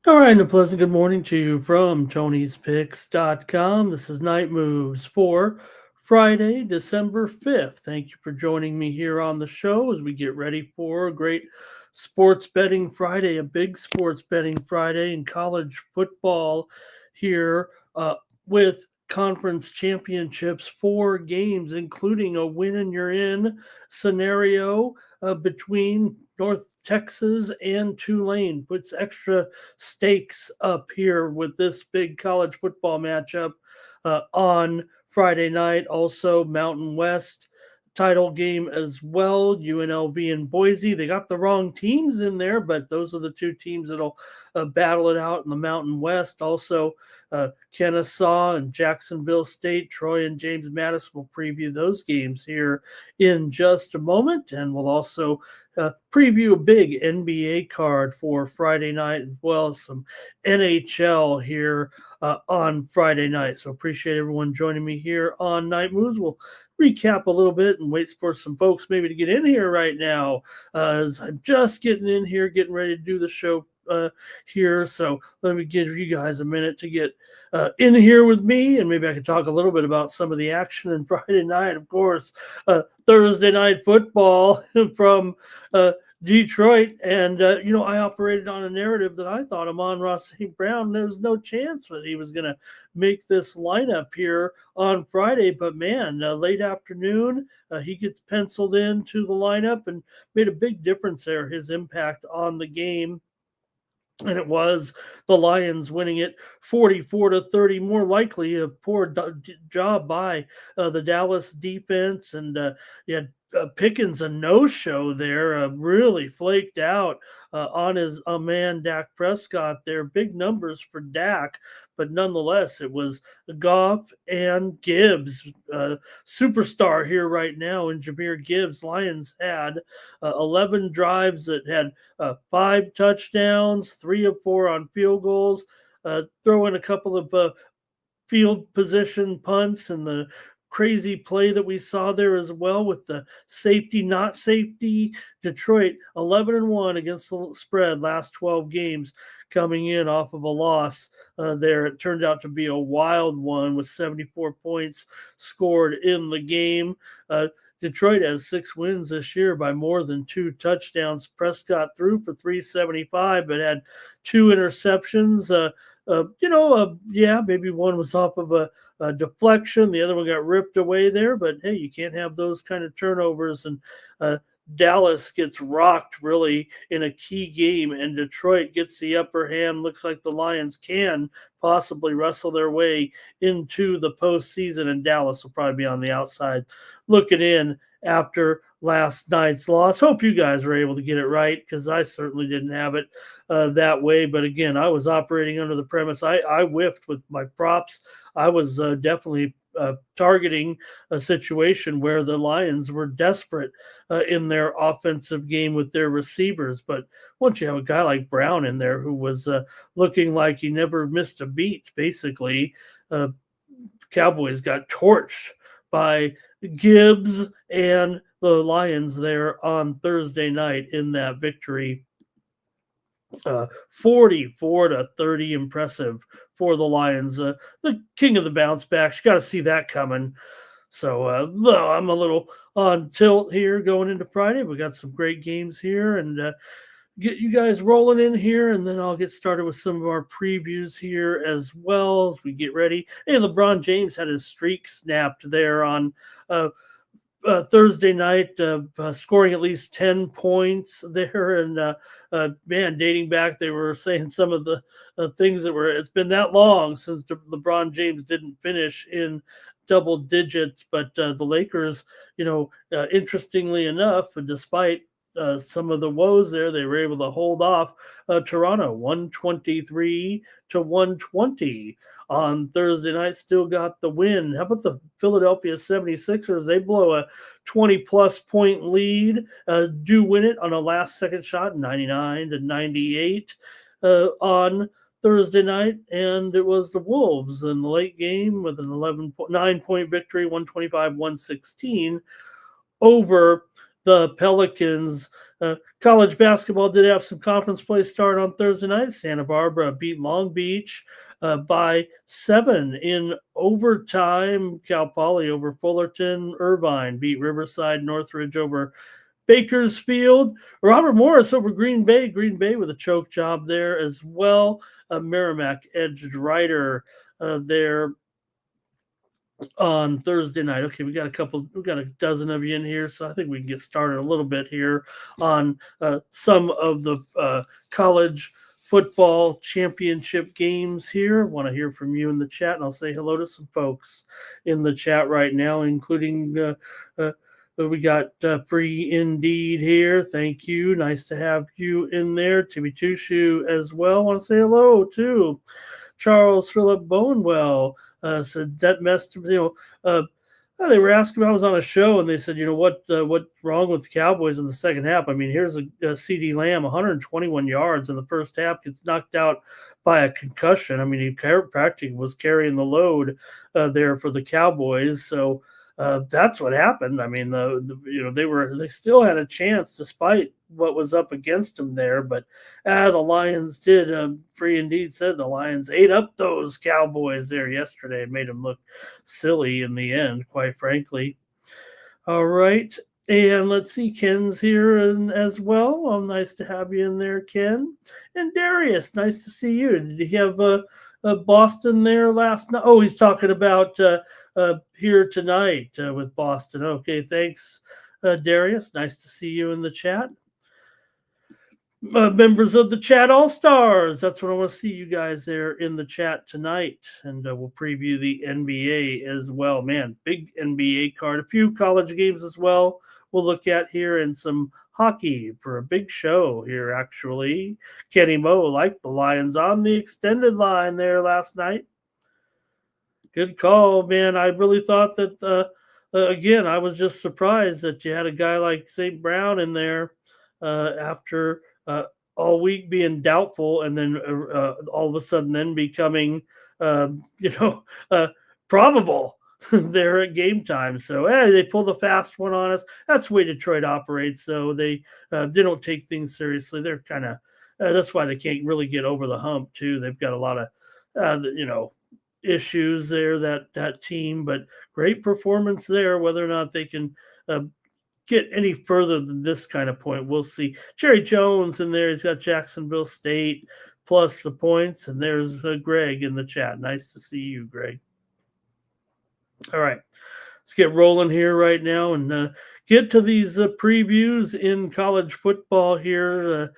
All right, and a pleasant good morning to you from Tony'sPicks.com. This is Night Moves for Friday, December 5th. Thank you for joining me here on the show as we get ready for a great sports betting Friday, a big sports betting Friday in college football here with conference championships, 4 games, including a win and you're in scenario between North Texas and Tulane. Puts extra stakes up here with this big college football matchup on Friday night. Also, Mountain West title game as well. UNLV and Boise. They got the wrong teams in there, but those are the 2 teams that'll battle it out in the Mountain West. Also, Kennesaw and Jacksonville State, Troy and James Madison will preview those games here in just a moment. And we'll also preview a big NBA card for Friday night, as well as some NHL here on Friday night. So appreciate everyone joining me here on Night Moves. We'll recap a little bit and wait for some folks maybe to get in here right now as I'm just getting in here, getting ready to do the show here. So let me give you guys a minute to get in here with me, and maybe I can talk a little bit about some of the action on Friday night. Of course, Thursday night football from Detroit, and I operated on a narrative that I thought Amon-Ra St. Brown, there was no chance that he was going to make this lineup here on Friday, but man, late afternoon, he gets penciled into the lineup and made a big difference there, his impact on the game. And it was the Lions winning it 44-30. More likely a poor job by the Dallas defense, and you had Pickens a no-show there, really flaked out on his man Dak Prescott there. Big numbers for Dak, but nonetheless, it was Goff and Gibbs, superstar here right now in Jahmyr Gibbs. Lions had 11 drives that had 5 touchdowns, 3 of 4 on field goals, throw in a couple of field position punts and the crazy play that we saw there as well with the safety, not safety. Detroit 11-1 against the spread last 12 games, coming in off of a loss there. It turned out to be a wild one with 74 points scored in the game. Detroit has 6 wins this year by more than 2 touchdowns. Prescott threw for 375, but had 2 interceptions. Maybe one was off of a deflection. The other one got ripped away there, but hey, you can't have those kind of turnovers. And Dallas gets rocked really in a key game, and Detroit gets the upper hand. Looks like the Lions can possibly wrestle their way into the postseason, and Dallas will probably be on the outside looking in after last night's loss. Hope you guys were able to get it right, because I certainly didn't have it that way. But again, I was operating under the premise. I whiffed with my props. I was definitely targeting a situation where the Lions were desperate in their offensive game with their receivers. But once you have a guy like Brown in there who was looking like he never missed a beat, basically, Cowboys got torched by Gibbs and the Lions there on Thursday night in that victory. 44-30, impressive for the Lions. The king of the bounce backs. You got to see that coming. So I'm a little on tilt here going into Friday. We got some great games here, and get you guys rolling in here, and then I'll get started with some of our previews here as well as we get ready. Hey, LeBron James had his streak snapped there on Thursday night, scoring at least 10 points there. And dating back, they were saying some of the things that were, it's been that long since LeBron James didn't finish in double digits, but the Lakers, interestingly enough, despite some of the woes there, they were able to hold off Toronto 123-120 on Thursday night. Still got the win. How about the Philadelphia 76ers? They blow a 20-plus point lead, do win it on a last-second shot, 99-98 on Thursday night, and it was the Wolves in the late game with an 9-point victory, 125-116 over the Pelicans. College basketball did have some conference play start on Thursday night. Santa Barbara beat Long Beach by 7 in overtime. Cal Poly over Fullerton. Irvine beat Riverside. Northridge over Bakersfield. Robert Morris over Green Bay. Green Bay with a choke job there as well. Merrimack edged Ryder there on Thursday night. Okay, we got a dozen of you in here, so I think we can get started a little bit here on some of the college football championship games here. I want to hear from you in the chat, and I'll say hello to some folks in the chat right now, including we got Free Indeed here. Thank you. Nice to have you in there. Timmy Tushu as well. I want to say hello too. Charles Philip Bonewell said that messed, they were asking if I was on a show, and they said, what's wrong with the Cowboys in the second half? I mean, here's a CD Lamb, 121 yards in the first half, gets knocked out by a concussion. I mean, he practically was carrying the load there for the Cowboys. So that's what happened. I mean, they still had a chance despite what was up against them there, but the Lions did. Free Indeed said the Lions ate up those Cowboys there yesterday and made them look silly in the end, quite frankly. All right. And let's see, Ken's here as well. Well, nice to have you in there, Ken. And Darius, nice to see you. Did he have Boston there last night? Oh, he's talking about here tonight with Boston. Okay, thanks, Darius. Nice to see you in the chat. Members of the chat all-stars, that's what I want to see you guys there in the chat tonight, and we'll preview the NBA as well. Man, big NBA card, a few college games as well we'll look at here, and some hockey for a big show here, actually. Kenny Moe liked the Lions on the extended line there last night. Good call, man. I really thought that, again, I was just surprised that you had a guy like St. Brown in there after all week being doubtful, and then all of a sudden then becoming, probable there at game time. So they pulled a fast one on us. That's the way Detroit operates. So they don't take things seriously. They're kind of that's why they can't really get over the hump too. They've got a lot of issues there, that team, but great performance there. Whether or not they can get any further than this kind of point, we'll see. Jerry Jones in there, he's got Jacksonville State plus the points, and there's Greg in the chat. Nice to see you, Greg. All right, let's get rolling here right now and get to these previews in college football here.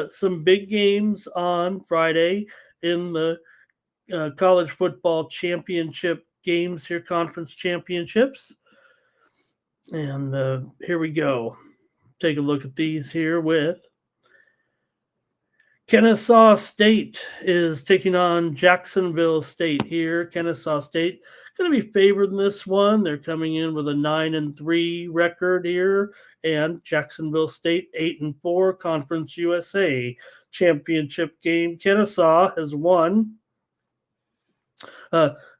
Some big games on Friday in the college football championship games here, conference championships. And here we go. Take a look at these here with Kennesaw State is taking on Jacksonville State here. Kennesaw State going to be favored in this one. They're coming in with a 9-3 record here, and Jacksonville State 8-4 Conference USA championship game. Kennesaw has won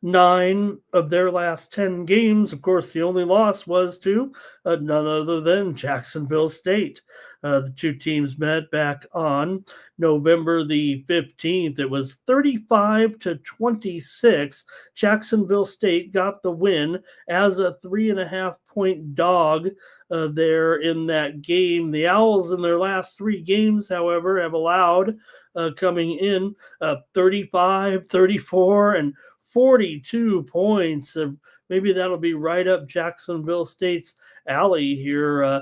9 of their last 10 games. Of course, the only loss was to none other than Jacksonville State. The two teams met back on November the 15th. It was 35-26. Jacksonville State got the win as a 3.5-point dog there in that game. The Owls in their last 3 games, however, have allowed coming in 35, 34, and 42 points, maybe that'll be right up Jacksonville State's alley here. Uh,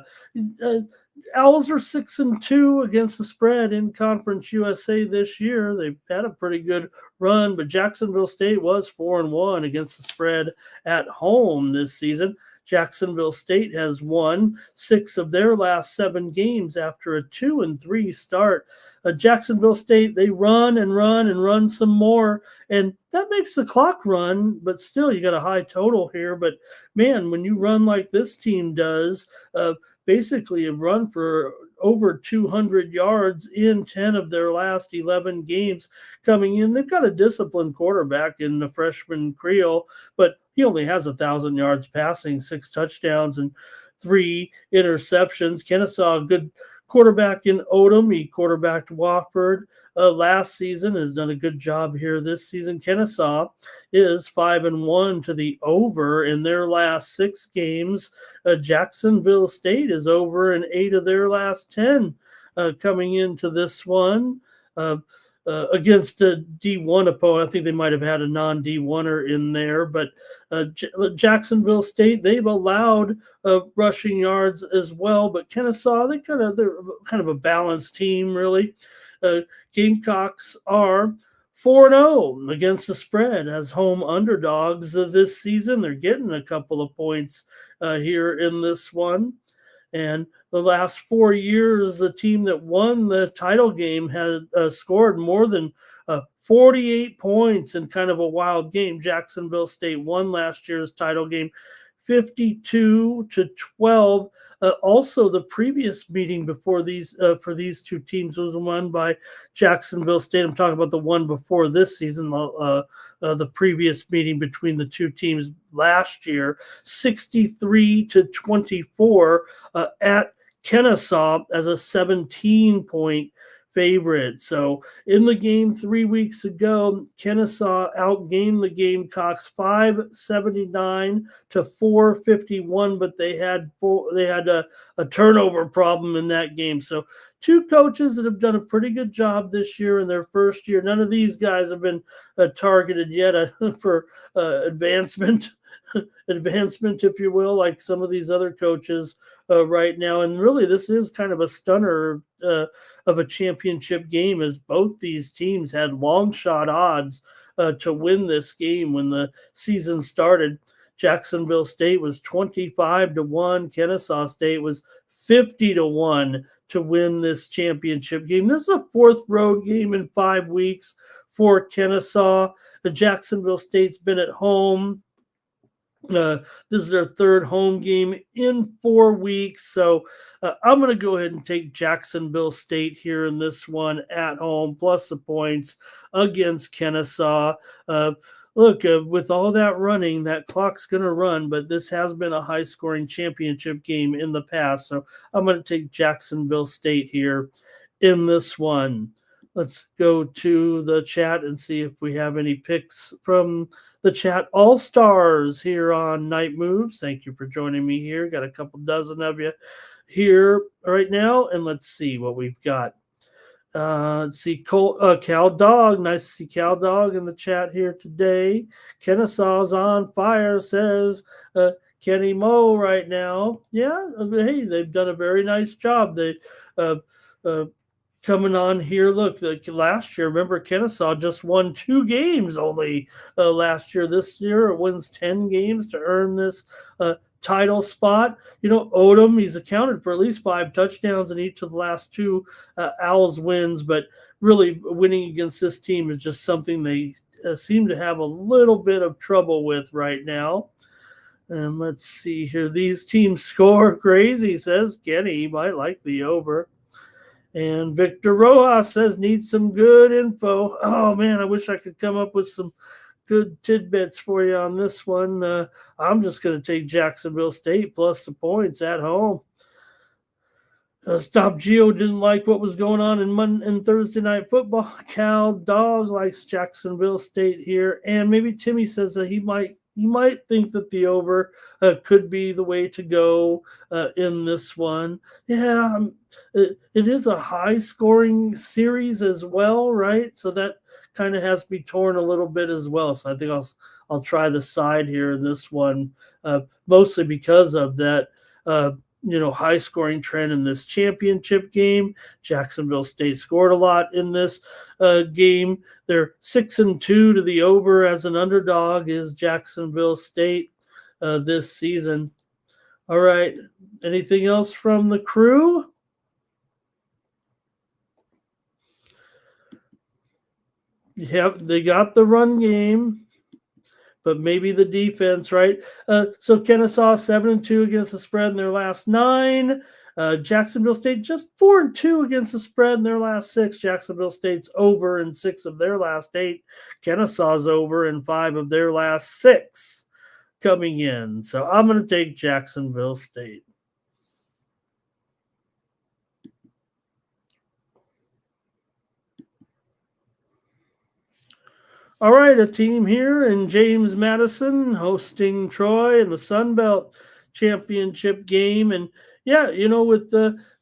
Owls are 6-2 against the spread in Conference USA this year. They've had a pretty good run, but Jacksonville State was 4-1 against the spread at home this season. Jacksonville State has won 6 of their last 7 games after a 2-3 start. Jacksonville State, they run and run and run some more, and that makes the clock run, but still you got a high total here. But man, when you run like this team does, basically have run for over 200 yards in 10 of their last 11 games coming in. They've got a disciplined quarterback in the freshman Creel, but he only has 1,000 yards passing, 6 touchdowns, and 3 interceptions. Kennesaw, a good quarterback in Odom. He quarterbacked Wofford last season, has done a good job here this season. Kennesaw is 5-1 to the over in their last 6 games. Jacksonville State is over in 8 of their last 10 coming into this one. Against a D1 opponent. I think they might have had a non-D1er in there, but Jacksonville State, they've allowed rushing yards as well, but Kennesaw, they're kind of a balanced team, really. Gamecocks are 4-0 against the spread as home underdogs this season. They're getting a couple of points here in this one. And the last 4 years, the team that won the title game had scored more than 48 points in kind of a wild game. Jacksonville State won last year's title game 52-12. Also, the previous meeting before these for these two teams was won by Jacksonville State. I'm talking about the one before this season, the previous meeting between the two teams last year, 63-24 at Kennesaw as a 17-point favorite. So in the game 3 weeks ago, Kennesaw outgained the Gamecocks 579-451, but they had a turnover problem in that game. So two coaches that have done a pretty good job this year in their first year. None of these guys have been targeted yet for advancement, if you will, like some of these other coaches right now. And really, this is kind of a stunner of a championship game, as both these teams had long shot odds to win this game when the season started. Jacksonville State was 25-1. Kennesaw State was 50-1 to win this championship game. This is a 4th road game in 5 weeks for Kennesaw. The Jacksonville State's been at home. This is their 3rd home game in 4 weeks. So I'm going to go ahead and take Jacksonville State here in this one at home, plus the points against Kennesaw. Look, with all that running, that clock's going to run, but this has been a high-scoring championship game in the past. So I'm going to take Jacksonville State here in this one. Let's go to the chat and see if we have any picks from the chat. All stars here on Night Moves. Thank you for joining me here. Got a couple dozen of you here right now, and let's see what we've got. Let's see, Cal Dog. Nice to see Cal Dog in the chat here today. Kennesaw's on fire, says Kenny Moe right now. Yeah, hey, they've done a very nice job. They coming on here. Look, like last year, remember Kennesaw just won 2 games only last year. This year it wins 10 games to earn this title spot. You know, Odom, he's accounted for at least 5 touchdowns in each of the last 2 Owls wins, but really winning against this team is just something they seem to have a little bit of trouble with right now. And let's see here. These teams score crazy, says Kenny. He might like the over. And Victor Rojas says, need some good info. Oh, man, I wish I could come up with some good tidbits for you on this one. I'm just going to take Jacksonville State plus the points at home. Stop Geo didn't like what was going on in Thursday Night Football. Cal Dog likes Jacksonville State here. And maybe Timmy says that he might you might think that the over could be the way to go in this one. Yeah, it is a high scoring series as well, right? So that kind of has to be torn a little bit as well. So I think I'll try the side here in this one, mostly because of that. High scoring trend in this championship game. Jacksonville State scored a lot in this game. They're 6-2 to the over as an underdog is Jacksonville State this season. All right. Anything else from the crew? Yep, they got the run game, but maybe the defense, right? So Kennesaw 7-2 against the spread in their last 9. Jacksonville State just 4-2 against the spread in their last 6. Jacksonville State's over in 6 of their last 8. Kennesaw's over in 5 of their last 6 coming in. So I'm going to take Jacksonville State. All right, a team here in James Madison hosting Troy in the Sun Belt Championship game. And yeah, with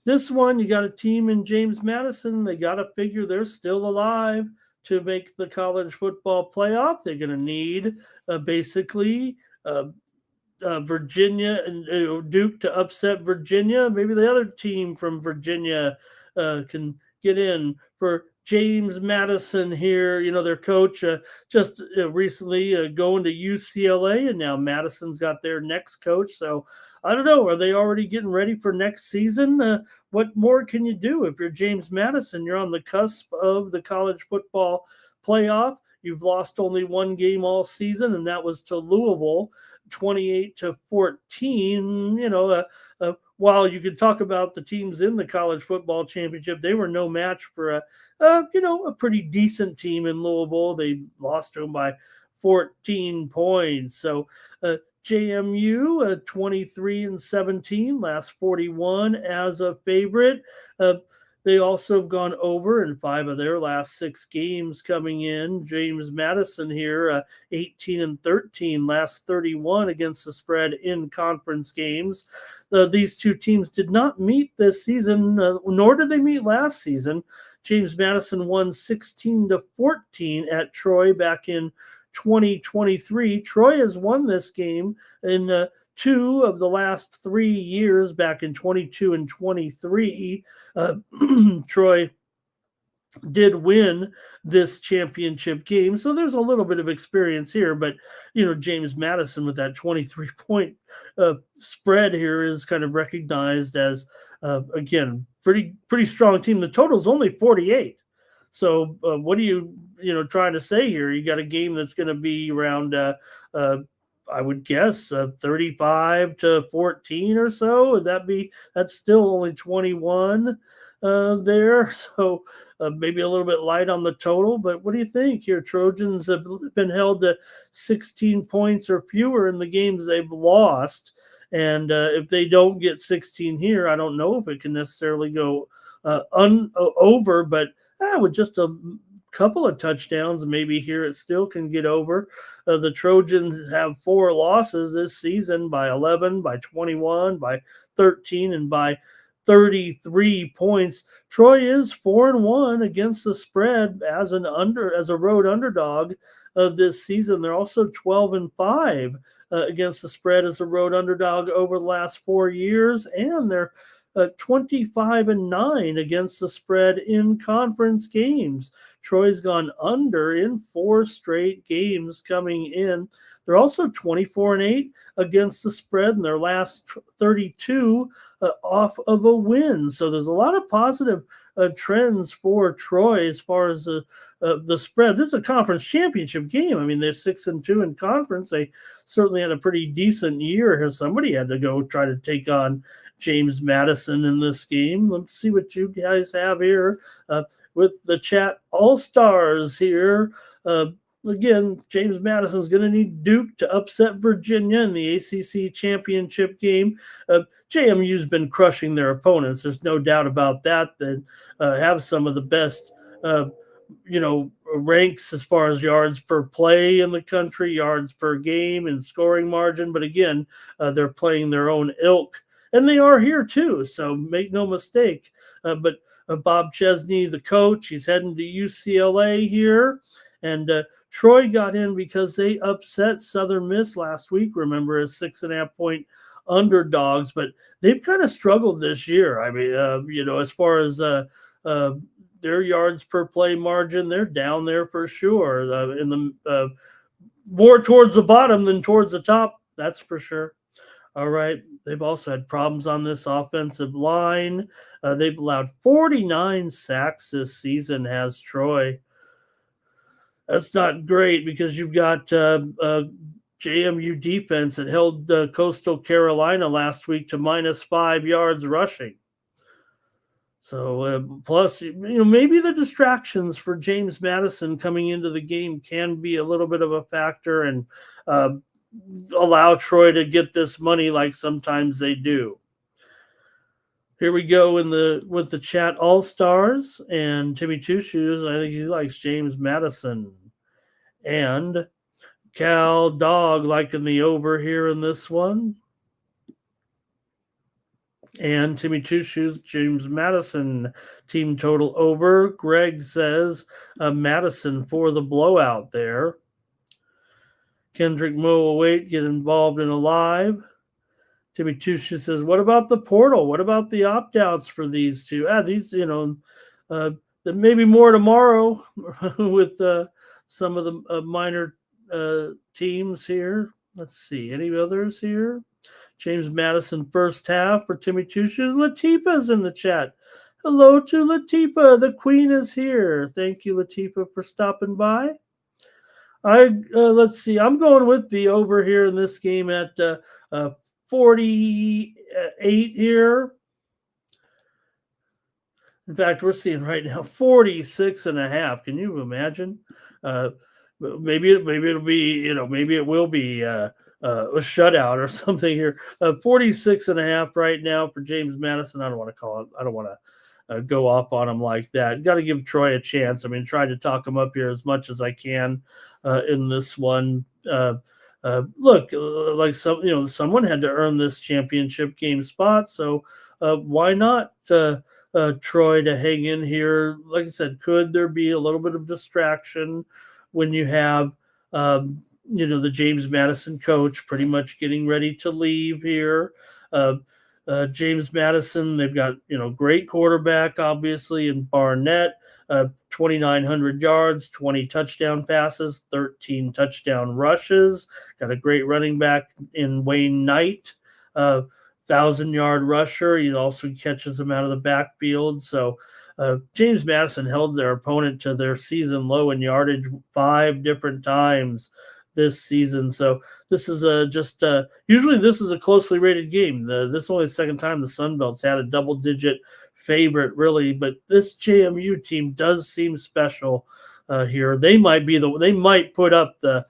this one, you got a team in James Madison. They got to figure they're still alive to make the college football playoff. They're going to need basically Virginia and Duke to upset Virginia. Maybe the other team from Virginia can get in for James Madison here. Their coach just recently going to UCLA, and now Madison's got their next coach. So I don't know. Are they already getting ready for next season? What more can you do if you're James Madison? You're on the cusp of the college football playoff. You've lost only one game all season, and that was to Louisville, 28-14. While you could talk about the teams in the college football championship, they were no match for a pretty decent team in Louisville. They lost to them by 14 points. So JMU 23-17, last 41 as a favorite. They also have gone over in 5 of their last 6 games coming in. James Madison here, 18-13, last 31 against the spread in conference games. These two teams did not meet this season, nor did they meet last season. James Madison won 16-14 at Troy back in 2023. Troy has won this game in 2 of the last 3 years, back in 22 and 23. Troy did win this championship game, so there's a little bit of experience here. But James Madison with that 23-point spread here is kind of recognized as again pretty strong team. The total's only 48. So what are you trying to say here? You got a game that's going to be around I would guess 35-14 or so. Would that's still only 21 there. So maybe a little bit light on the total, but what do you think here? Trojans have been held to 16 points or fewer in the games they've lost. And if they don't get 16 here, I don't know if it can necessarily go over, but with just a couple of touchdowns, maybe here it still can get over. The Trojans have 4 losses this season, by 11, by 21, by 13, and by 33 points. Troy is 4-1 against the spread as a road underdog this season. They're also 12-5 against the spread as a road underdog over the last 4 years, and they're 25-9 against the spread in conference games. Troy's gone under in 4 straight games coming in. They're also 24-8 against the spread in their last 32 off of a win. So there's a lot of positive trends for Troy as far as the spread. This is a conference championship game. I mean, they're 6-2 in conference. They certainly had a pretty decent year here. Somebody had to go try to take on James Madison in this game. Let's see what you guys have here with the chat all-stars here. Again, James Madison's going to need Duke to upset Virginia in the ACC championship game. JMU's been crushing their opponents. There's no doubt about that. They have some of the best ranks as far as yards per play in the country, yards per game, and scoring margin. But again, they're playing their own ilk, and they are here too. So make no mistake. But Bob Chesney, the coach, he's heading to UCLA here, and Troy got in because they upset Southern Miss last week. Remember, as 6.5 point underdogs, but they've kind of struggled this year. I mean, as far as uh, their yards per play margin, they're down there for sure. In the more towards the bottom than towards the top, that's for sure. All right. They've also had problems on this offensive line. They've allowed 49 sacks this season, has Troy. That's not great because you've got JMU defense that held Coastal Carolina last week to -5 yards rushing. So plus, maybe the distractions for James Madison coming into the game can be a little bit of a factor and allow Troy to get this money like sometimes they do. Here we go with the chat all stars, and Timmy Two Shoes. I think he likes James Madison, and Cal Dog liking the over here in this one. And Timmy Two Shoes, James Madison, team total over. Greg says Madison for the blowout there. Kendrick Moe will wait, get involved in a live. Timmy Two Shoes says, what about the portal? What about the opt-outs for these two? These, maybe more tomorrow with some of the minor teams here. Let's see, any others here? James Madison first half for Timmy Two Shoes. Latifa's in the chat. Hello to Latifa. The queen is here. Thank you, Latifa, for stopping by. Let's see. I'm going with the over here in this game at 48 here. In fact, we're seeing right now 46.5. Can you imagine? Maybe it'll be, maybe it will be a shutout or something here. 46.5 right now for James Madison. I don't want to go off on him like that. Got to give Troy a chance. I mean, try to talk him up here as much as I can in this one. Look, like someone had to earn this championship game spot, so why not Troy to hang in here? Like I said, could there be a little bit of distraction when you have the James Madison coach pretty much getting ready to leave here? James Madison, they've got great quarterback obviously in Barnett, 2,900 yards, 20 touchdown passes, 13 touchdown rushes. Got a great running back in Wayne Knight, 1,000-yard rusher. He also catches them out of the backfield. So James Madison held their opponent to their season low in yardage 5 different times this season. So this is usually this is a closely rated game. This is only the second time the Sun Belt's had a double-digit favorite, really, but this JMU team does seem special here. They might put up the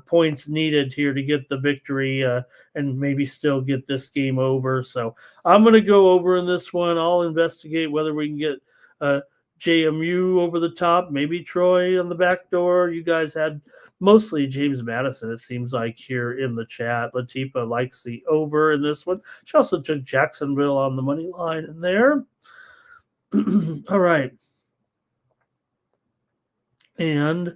points needed here to get the victory and maybe still get this game over. So I'm going to go over in this one. I'll investigate whether we can get JMU over the top, maybe Troy on the back door. You guys had mostly James Madison, it seems like, here in the chat. Latifa likes the over in this one. She also took Jacksonville on the money line in there. All right. And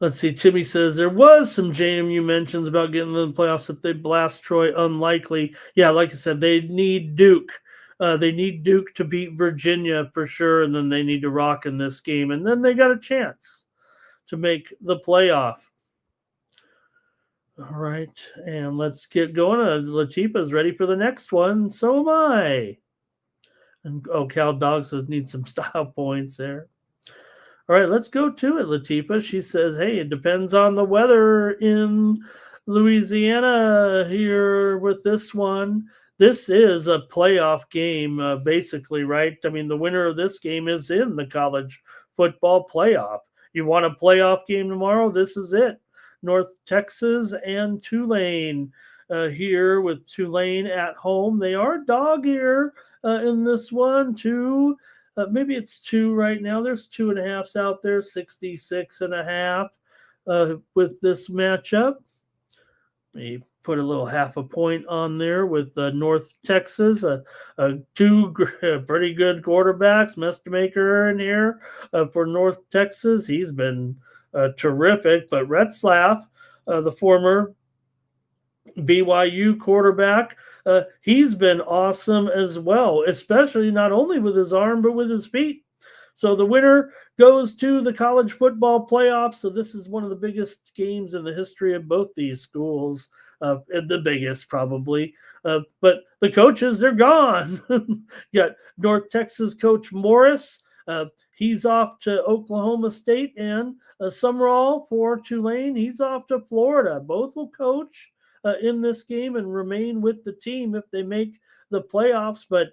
let's see. Timmy says there was some JMU mentions about getting in the playoffs if they blast Troy. Unlikely. Yeah, like I said, they need Duke. They need Duke to beat Virginia for sure, and then they need to rock in this game, and then they got a chance to make the playoff. All right, and let's get going. Latifa's ready for the next one. So am I. And Cal Dog says need some style points there. All right, let's go to it, Latifa. She says, hey, it depends on the weather in Louisiana here with this one. This is a playoff game, basically, right? I mean, the winner of this game is in the college football playoff. You want a playoff game tomorrow? This is it. North Texas and Tulane here with Tulane at home. They are dog here in this one, 2 Maybe it's 2 right now. There's 2.5s out there, 66.5 with this matchup. We put a little half a point on there with North Texas, two pretty good quarterbacks. Mestemaker in here for North Texas. He's been terrific. But Retzlaff, the former BYU quarterback, he's been awesome as well, especially not only with his arm, but with his feet. So the winner goes to the college football playoffs. So this is one of the biggest games in the history of both these schools, the biggest probably. But the coaches, they're gone. Got North Texas coach Morris. He's off to Oklahoma State, and Summerall for Tulane. He's off to Florida. Both will coach in this game and remain with the team if they make the playoffs. But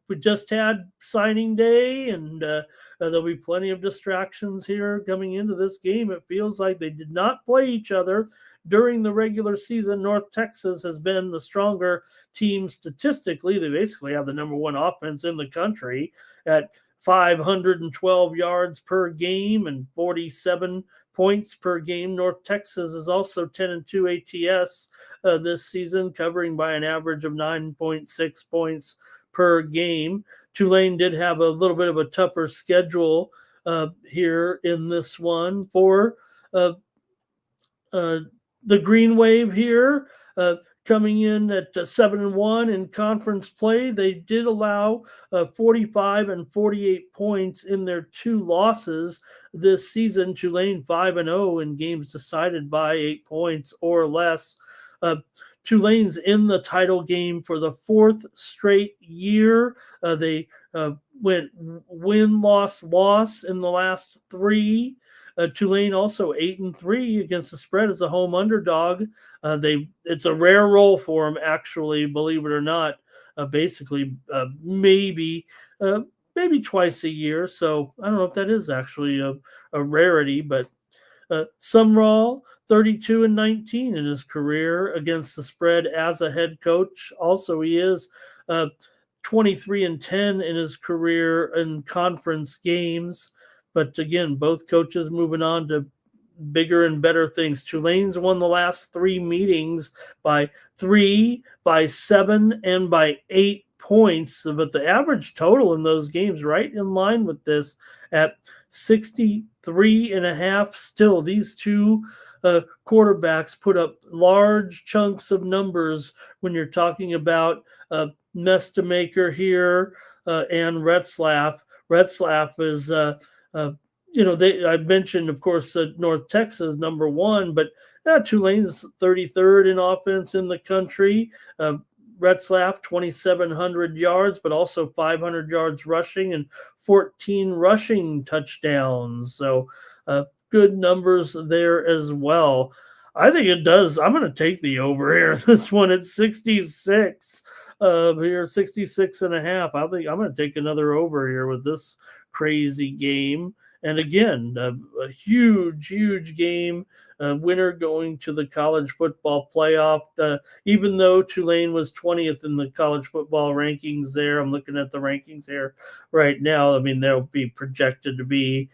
we just had signing day, and there'll be plenty of distractions here coming into this game. It feels like they did not play each other during the regular season. North Texas has been the stronger team statistically. They basically have the number one offense in the country at 512 yards per game and 47 points per game. North Texas is also 10-2 ATS this season, covering by an average of 9.6 points per game. Tulane did have a little bit of a tougher schedule here in this one for the Green Wave here. Coming in at 7-1 in conference play. They did allow 45 and 48 points in their two losses this season. Tulane 5-0 in games decided by 8 points or less. Tulane's in the title game for the fourth straight year. They went win, loss, loss in the last three. Tulane also 8-3 against the spread as a home underdog. It's a rare role for them, actually, believe it or not. Basically, maybe twice a year. So I don't know if that is actually a rarity, but Sumrall 32-19 in his career against the spread as a head coach. Also, he is 23-10 in his career in conference games. But again, both coaches moving on to bigger and better things. Tulane's won the last three meetings by 3, by 7, and by 8 points. But the average total in those games right in line with this at 63.5. Still, these two quarterbacks put up large chunks of numbers when you're talking about Mestemaker here and Retzlaff. Retzlaff is I mentioned, of course, North Texas number one, but Tulane's 33rd in offense in the country. Retzlaff 2,700 yards, but also 500 yards rushing and 14 rushing touchdowns. So good numbers there as well. I think it does. I'm going to take the over here. This one at 66. Here 66.5. I think I'm going to take another over here with this crazy game. And again, a huge game. Winner going to the college football playoff. Even though Tulane was 20th in the college football rankings there, I'm looking at the rankings here right now. I mean, they'll be projected to be,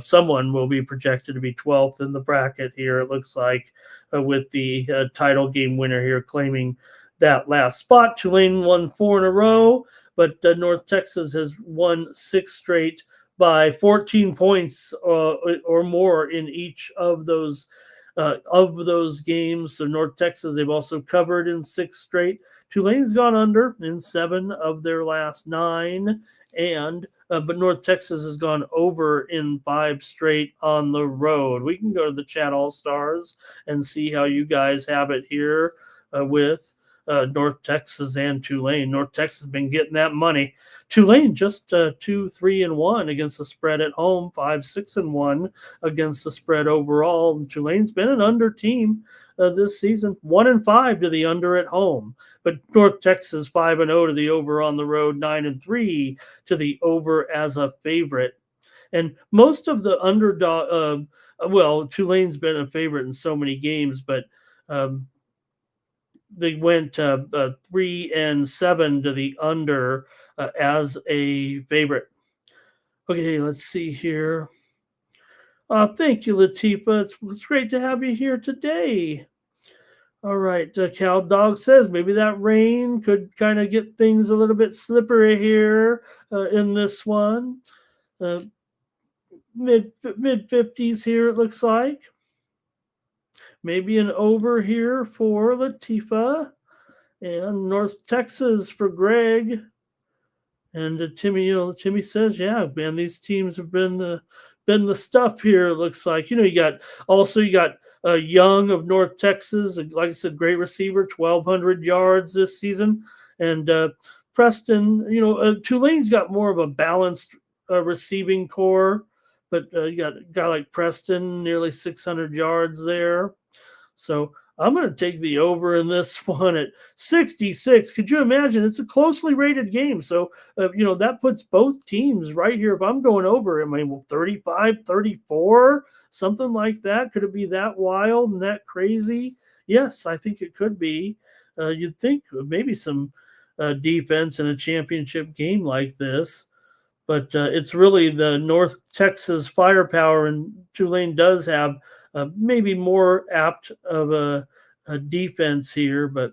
someone will be projected to be 12th in the bracket here, it looks like, with the title game winner here claiming that last spot. Tulane won 4 in a row, but North Texas has won 6 straight by 14 points or more in each of those games. So North Texas, they've also covered in 6 straight. Tulane's gone under in 7 of their last 9, and but North Texas has gone over in 5 straight on the road. We can go to the chat All Stars and see how you guys have it here with North Texas and Tulane. North Texas has been getting that money. Tulane just 2-3-1 against the spread at home, 5-6-1 against the spread overall. And Tulane's been an under team this season, 1-5 to the under at home. But North Texas 5-0 to the over on the road, 9-3 to the over as a favorite. And most of the underdog, Tulane's been a favorite in so many games, but they went 3-7 to the under as a favorite. Okay, let's see here. Thank you, Latifa. It's great to have you here today. All right, Cow Dog says maybe that rain could kind of get things a little bit slippery here in this one. Uh, mid 50s here, it looks like. Maybe an over here for Latifa and North Texas for Greg. And Timmy, Timmy says, yeah, man, these teams have been the stuff here. It looks like, you got Young of North Texas, like I said, great receiver, 1,200 yards this season, and Preston. Tulane's got more of a balanced receiving core, but you got a guy like Preston, nearly 600 yards there. So I'm going to take the over in this one at 66. Could you imagine? It's a closely rated game. So, that puts both teams right here. If I'm going over, 35, 34, something like that. Could it be that wild and that crazy? Yes, I think it could be. You'd think maybe some defense in a championship game like this. But it's really the North Texas firepower, and Tulane does have maybe more apt of a defense here. But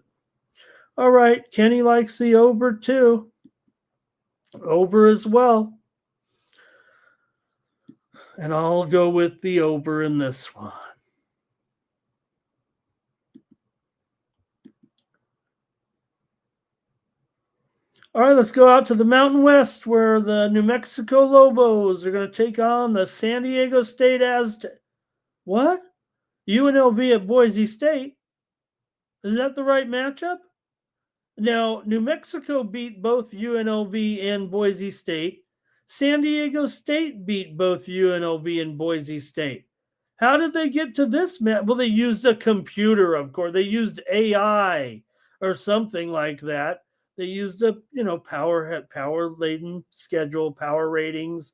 all right, Kenny likes the over too. Over as well. And I'll go with the over in this one. All right, let's go out to the Mountain West where the New Mexico Lobos are going to take on the San Diego State Aztecs. What? UNLV at Boise State? Is that the right matchup? Now, New Mexico beat both UNLV and Boise State. San Diego State beat both UNLV and Boise State. How did they get to this map? Well, they used a computer, of course. They used AI or something like that. They used a power laden schedule, power ratings,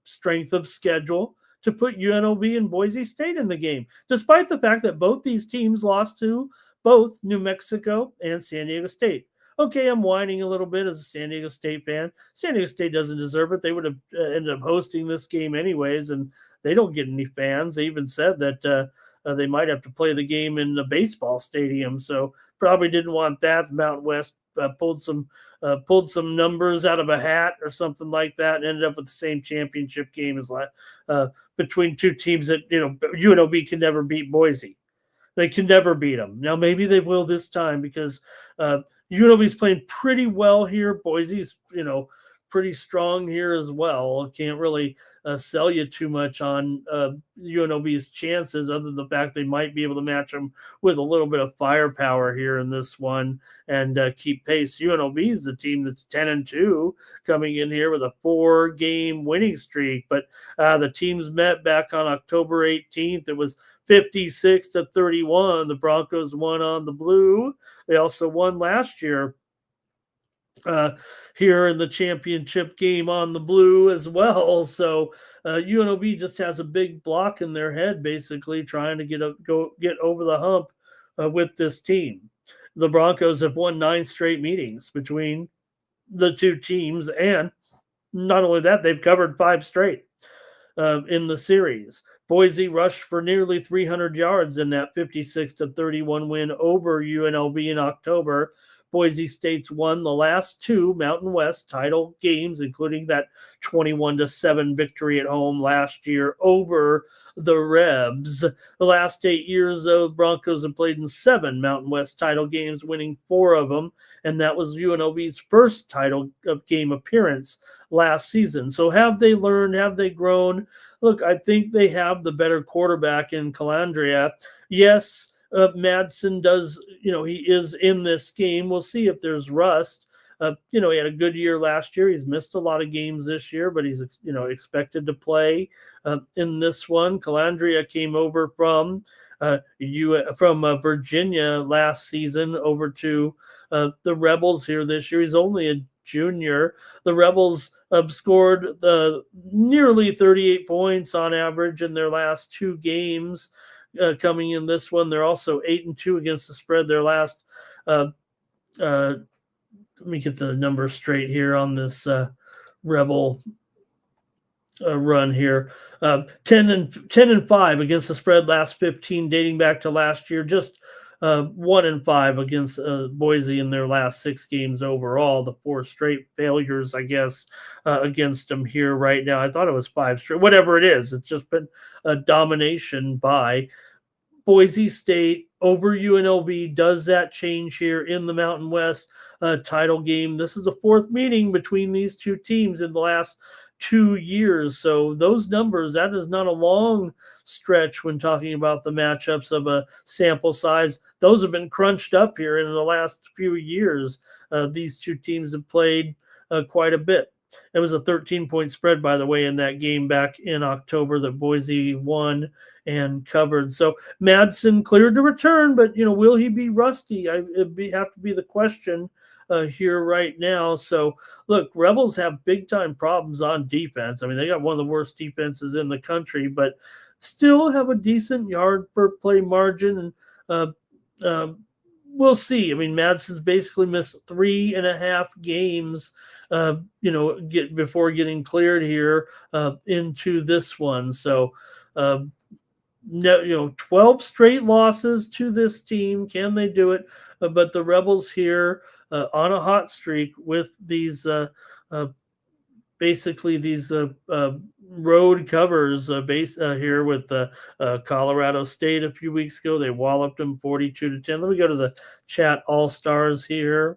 strength of schedule to put UNLV and Boise State in the game, despite the fact that both these teams lost to both New Mexico and San Diego State. Okay, I'm whining a little bit as a San Diego State fan. San Diego State doesn't deserve it. They would have ended up hosting this game anyways, and they don't get any fans. They even said that they might have to play the game in the baseball stadium, so probably didn't want that. Mountain West pulled some numbers out of a hat or something like that, and ended up with the same championship game as between two teams that UNLV can never beat Boise. They can never beat them. Now, maybe they will this time because UNLV's playing pretty well here. Boise's, pretty strong here as well. Can't really sell you too much on UNLV's chances other than the fact they might be able to match them with a little bit of firepower here in this one and keep pace. UNLV is the team that's 10-2 coming in here with a 4-game winning streak. But the teams met back on October 18th. It was 56-31. The Broncos won on the blue. They also won last year here in the championship game on the blue as well. So UNLV just has a big block in their head, basically trying to get over the hump with this team. The Broncos have won 9 straight meetings between the two teams, and not only that, they've covered 5 straight in the series. Boise rushed for nearly 300 yards in that 56-31 win over UNLV in October. Boise State's won the last 2 Mountain West title games, including that 21-7 victory at home last year over the Rebs. The last 8 years, though, the Broncos have played in 7 Mountain West title games, winning 4 of them, and that was UNLV's first title game appearance last season. So have they learned? Have they grown? Look, I think they have the better quarterback in Calandria. Yes, Madsen does, he is in this game. We'll see if there's rust. He had a good year last year. He's missed a lot of games this year, but he's, expected to play in this one. Calandria came over from Virginia last season over to the Rebels here this year. He's only a junior. The Rebels scored nearly 38 points on average in their last 2 games. Coming in this one, they're also 8-2 against the spread. Their last let me get the numbers straight here on this Rebel run here. 10-5 against the spread last 15, dating back to last year. Just 1-5 against Boise in their last 6 games overall. The 4 straight failures, I guess, against them here right now. I thought it was 5 straight. Whatever it is, it's just been a domination by Boise State over UNLV. Does that change here in the Mountain West title game? This is the 4th meeting between these 2 teams in the last 2 years. So those numbers, that is not a long stretch when talking about the matchups of a sample size. Those have been crunched up here in the last few years. These 2 teams have played quite a bit. It was a 13-point spread, by the way, in that game back in October that Boise won and covered. So Madsen cleared to return, but will he be rusty? It'd have to be the question here right now. So look, Rebels have big time problems on defense. I mean, they got one of the worst defenses in the country, but still have a decent yard per play margin. And we'll see. I mean, Madsen's basically missed 3.5 games, before getting cleared here into this one. So, 12 straight losses to this team. Can they do it? But the Rebels here on a hot streak with these basically these road covers here with Colorado State a few weeks ago. They walloped them 42-10. Let me go to the chat all-stars here.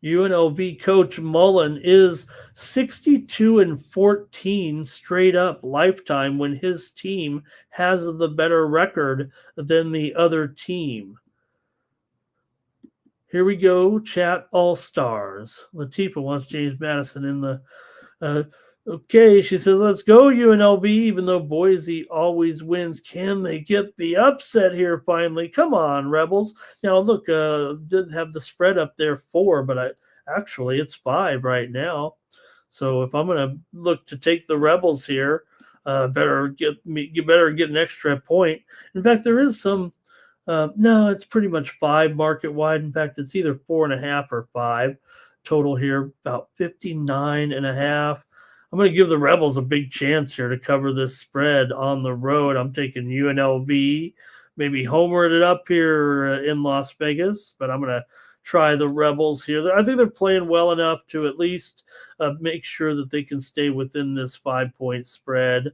UNLV coach Mullen is 62-14 straight up lifetime when his team has the better record than the other team. Here we go, chat all-stars. Latifa wants James Madison in the okay, she says, let's go UNLV, even though Boise always wins. Can they get the upset here finally? Come on, Rebels. Now, look, did have the spread up there 4, but actually it's 5 right now. So if I'm going to look to take the Rebels here, better get an extra point. In fact, there is some, no, it's pretty much 5 market-wide. In fact, it's either 4.5 or 5 total here, about 59.5. I'm going to give the Rebels a big chance here to cover this spread on the road. I'm taking UNLV, maybe homer it up here in Las Vegas, but I'm going to try the Rebels here. I think they're playing well enough to at least make sure that they can stay within this 5-point spread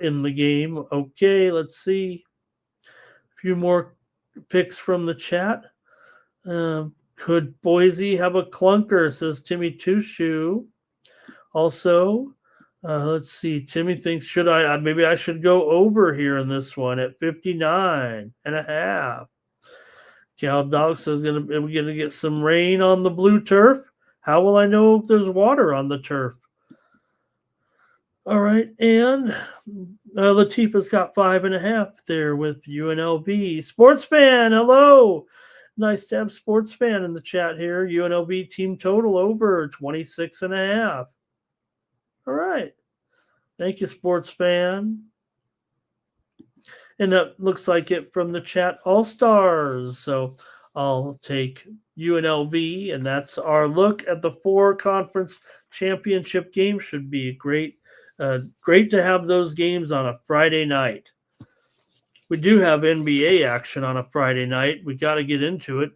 in the game. Okay, let's see. A few more picks from the chat. Could Boise have a clunker, says Timmy Tushu. Also, let's see. Timmy thinks, maybe I should go over here in this one at 59.5. Cal Dog says, are we going to get some rain on the blue turf? How will I know if there's water on the turf? All right, and Latifa's got 5.5 there with UNLV. Sports fan, hello. Nice to have sports fan in the chat here. UNLV team total over 26.5. All right. Thank you, sports fan. And that looks like it from the chat all-stars. So I'll take UNLV, and that's our look at the 4 conference championship games. Should be great to have those games on a Friday night. We do have NBA action on a Friday night. We got to get into it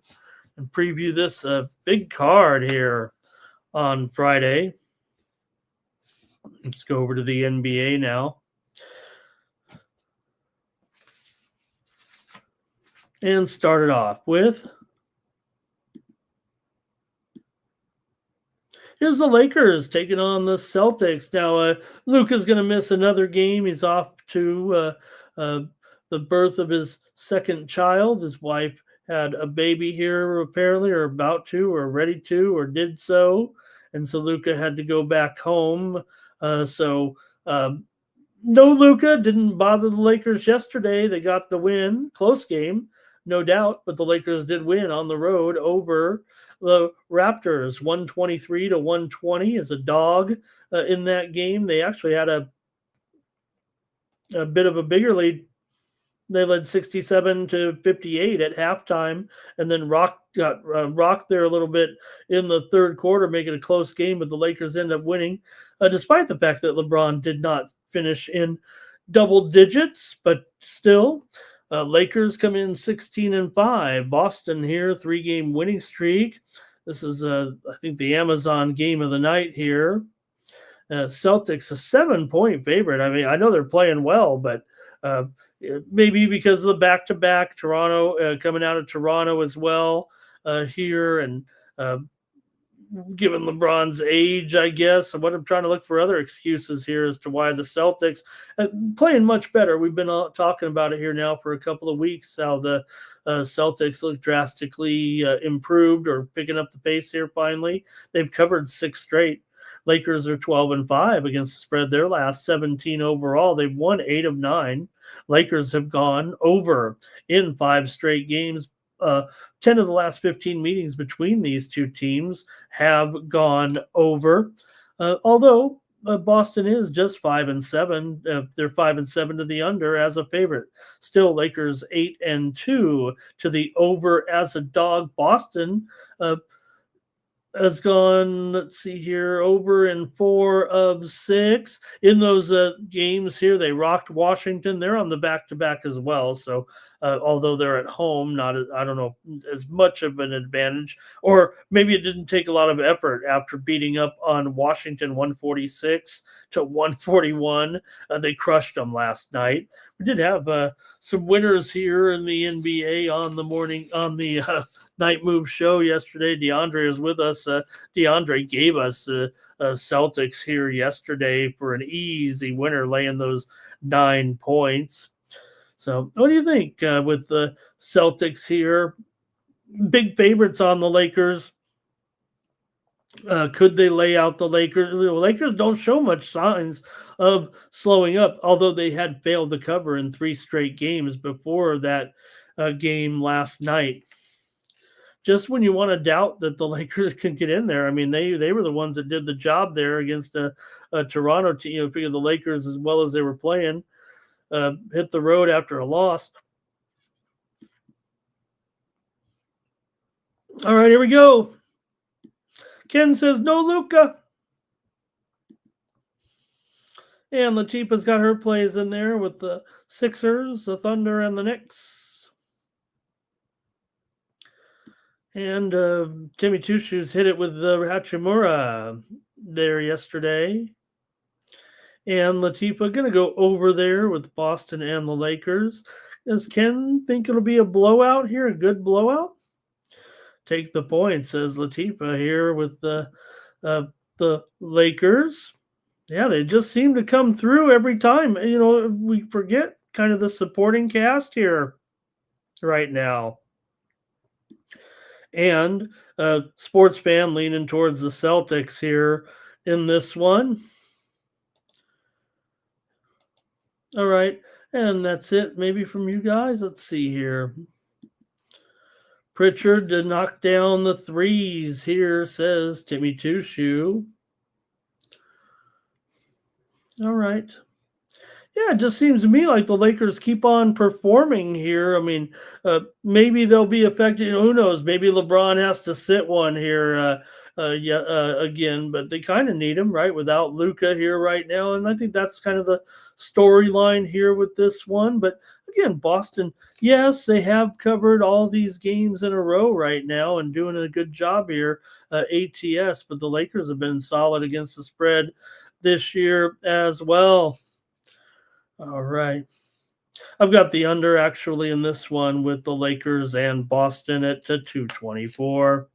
and preview this big card here on Friday. Let's go over to the NBA now. And start it off with, here's the Lakers taking on the Celtics. Now, Luka's going to miss another game. He's off to the birth of his second child. His wife had a baby here, apparently, or about to, or ready to, or did so. And so Luka had to go back home. No Luka, didn't bother the Lakers yesterday. They got the win. Close game, no doubt, but the Lakers did win on the road over the Raptors, 123-120 as a dog in that game. They actually had a bit of a bigger lead They led 67-58 at halftime, and then got rocked there a little bit in the third quarter, making a close game. But the Lakers end up winning, despite the fact that LeBron did not finish in double digits. But still, Lakers come in 16-5. Boston here, 3-game winning streak. This is, I think, the Amazon game of the night here. Celtics a 7-point favorite. I mean, I know they're playing well, but uh, maybe because of the back-to-back Toronto coming out of Toronto as well here, and uh, given LeBron's age, I guess. What I'm trying to look for other excuses here as to why the Celtics playing much better. We've been talking about it here now for a couple of weeks. How the Celtics look drastically improved or picking up the pace here. Finally, they've covered 6 straight. Lakers are 12-5 against the spread. Their last 17 overall. They've won 8 of 9. Lakers have gone over in 5 straight games. 10 of the last 15 meetings between these two teams have gone over. Although Boston is just 5-7. They're 5-7 to the under as a favorite. Still, Lakers 8-2 to the over as a dog. Boston has gone, let's see here, over in 4 of 6. In those games here, they rocked Washington. They're on the back-to-back as well. So although they're at home, not as, I don't know, as much of an advantage. Or maybe it didn't take a lot of effort after beating up on Washington 146-141. They crushed them last night. We did have some winners here in the NBA on the Night Move show yesterday. DeAndre was with us. DeAndre gave us Celtics here yesterday for an easy winner, laying those 9 points. So what do you think with the Celtics here? Big favorites on the Lakers. Could they lay out the Lakers? The Lakers don't show much signs of slowing up, although they had failed to cover in 3 straight games before that game last night. Just when you want to doubt that the Lakers can get in there, I mean, they were the ones that did the job there against a Toronto team. You know, figure the Lakers, as well as they were playing, hit the road after a loss. All right, here we go. Ken says no Luka. And Latifa's got her plays in there with the Sixers, the Thunder, and the Knicks. And Timmy Two Shoes hit it with the Hachimura there yesterday. And Latifa going to go over there with Boston and the Lakers. Does Ken think it'll be a blowout here, a good blowout? Take the point, says Latifa here with the Lakers. Yeah, they just seem to come through every time. You know, we forget kind of the supporting cast here right now. And sports fan leaning towards the Celtics here in this one. All right, and that's it maybe from you guys. Let's see here. Pritchard to knock down the threes here, says Timmy Two Shoe. All right. Yeah, it just seems to me like the Lakers keep on performing here. I mean, maybe they'll be affected. Who knows? Maybe LeBron has to sit one here again, but they kind of need him, right? Without Luka here right now. And I think that's kind of the storyline here with this one. But again, Boston, yes, they have covered all these games in a row right now and doing a good job here, ATS. But the Lakers have been solid against the spread this year as well. All right. I've got the under actually in this one with the Lakers and Boston at 224.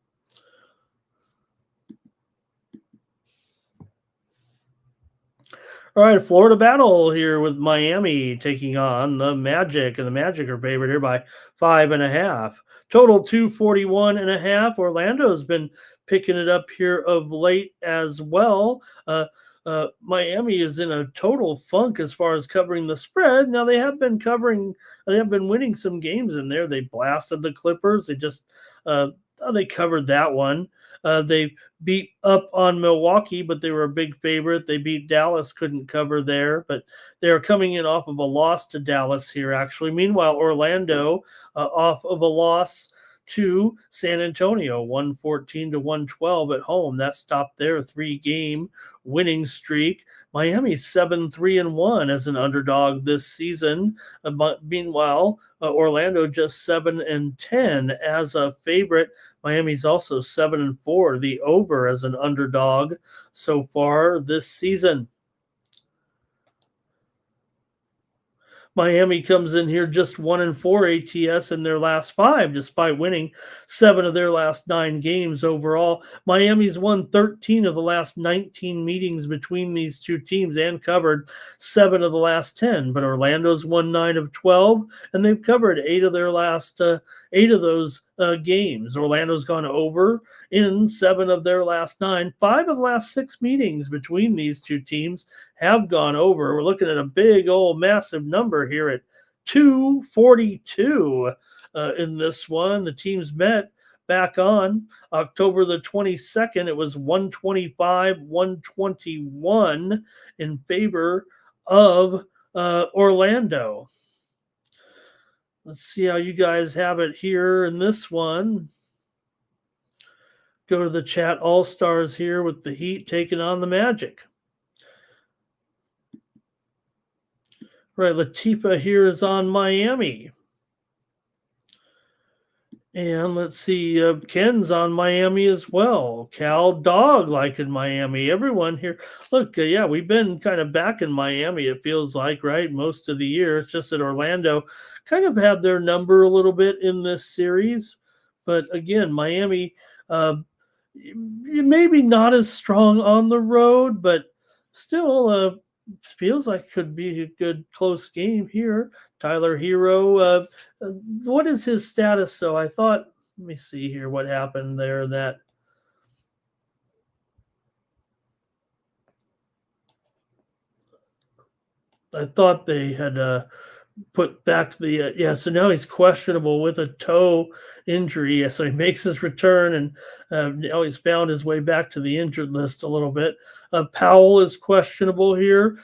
All right, Florida battle here with Miami taking on the Magic, and the Magic are favored here by 5.5. Total 241.5. Orlando's been picking it up here of late as well. Miami is in a total funk as far as covering the spread. Now they have been winning some games in there. They blasted the Clippers. They covered that one. They beat up on Milwaukee, but they were a big favorite. They beat Dallas, couldn't cover there, but they're coming in off of a loss to Dallas here, actually. Meanwhile, Orlando off of a loss to San Antonio, 114 to 112 at home. That stopped their 3-game winning streak. Miami's 7-3-1 as an underdog this season. Meanwhile, Orlando just 7-10 as a favorite. Miami's also 7-4, the over as an underdog so far this season. Miami comes in here just 1-4 ATS in their last 5, despite winning 7 of their last 9 games overall. Miami's won 13 of the last 19 meetings between these two teams and covered 7 of the last 10. But Orlando's won 9 of 12, and they've covered 8 of their last 8 of those games. Orlando's gone over in 7 of their last 9. 5 of the last 6 meetings between these two teams have gone over. We're looking at a big old massive number here at 242 in this one. The teams met back on October the 22nd. It was 125-121 in favor of Orlando. Let's see how you guys have it here in this one. Go to the chat all-stars here with the Heat taking on the Magic. Right, Latifa here is on Miami. And let's see, Ken's on Miami as well. Cal Dog liking Miami. Everyone here. Look, yeah, we've been kind of back in Miami, it feels like, right? Most of the year. It's just that Orlando kind of had their number a little bit in this series. But again, Miami, maybe not as strong on the road, but still feels like it could be a good close game here. Tyler Hero, what is his status? So I thought, let me see here what happened there. That I thought they had put back the so now he's questionable with a toe injury. So he makes his return, and now he's found his way back to the injured list a little bit. Powell is questionable here.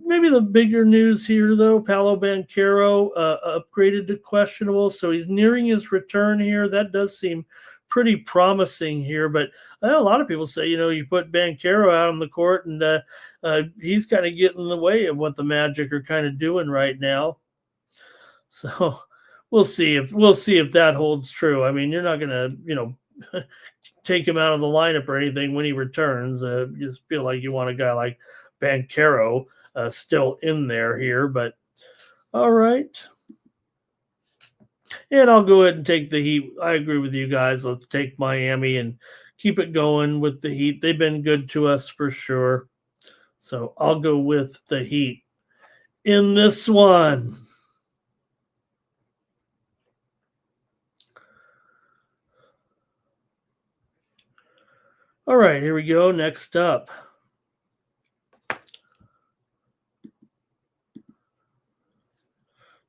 Maybe the bigger news here, though, Paolo Banchero upgraded to questionable, so he's nearing his return here. That does seem pretty promising here, but a lot of people say, you put Banchero out on the court, and he's kind of getting in the way of what the Magic are kind of doing right now. So we'll see if that holds true. I mean, you're not going to, take him out of the lineup or anything when he returns. You just feel like you want a guy like Banchero still in there here, but all right. And I'll go ahead and take the Heat. I agree with you guys. Let's take Miami and keep it going with the Heat. They've been good to us for sure. So I'll go with the Heat in this one. All right, here we go. Next up.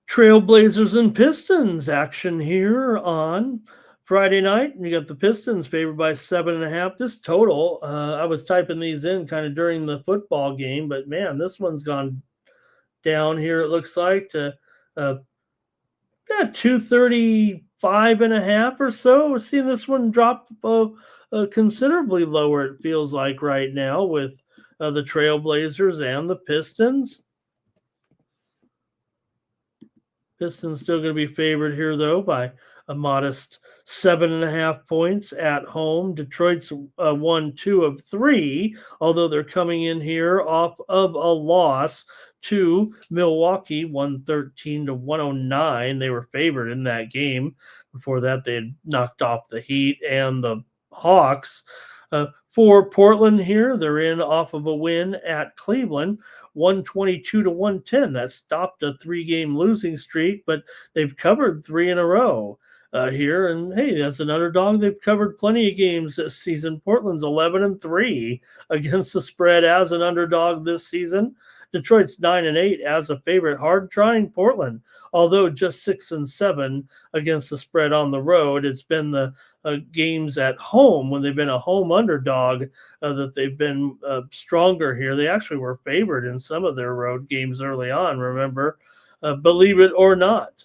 Trailblazers and Pistons action here on Friday night. You got the Pistons favored by 7.5. This total, I was typing these in kind of during the football game, but man, this one's gone down here. It looks like to 235.5 or so. We're seeing this one drop considerably lower. It feels like right now with the Trailblazers and the Pistons. Pistons still going to be favored here, though, by a modest 7.5 points at home. Detroit's won 2 of 3, although they're coming in here off of a loss to Milwaukee, 113 to 109. They were favored in that game. Before that, they had knocked off the Heat and the Hawks. For Portland here, they're in off of a win at Cleveland, 122 to 110. That stopped a 3-game losing streak, but they've covered 3 in a row here. And hey, that's an underdog. They've covered plenty of games this season. Portland's 11-3 against the spread as an underdog this season. Detroit's 9-8 as a favorite, hard trying Portland, although just 6-7 against the spread on the road. It's been the games at home when they've been a home underdog that they've been stronger here. They actually were favored in some of their road games early on, remember, believe it or not.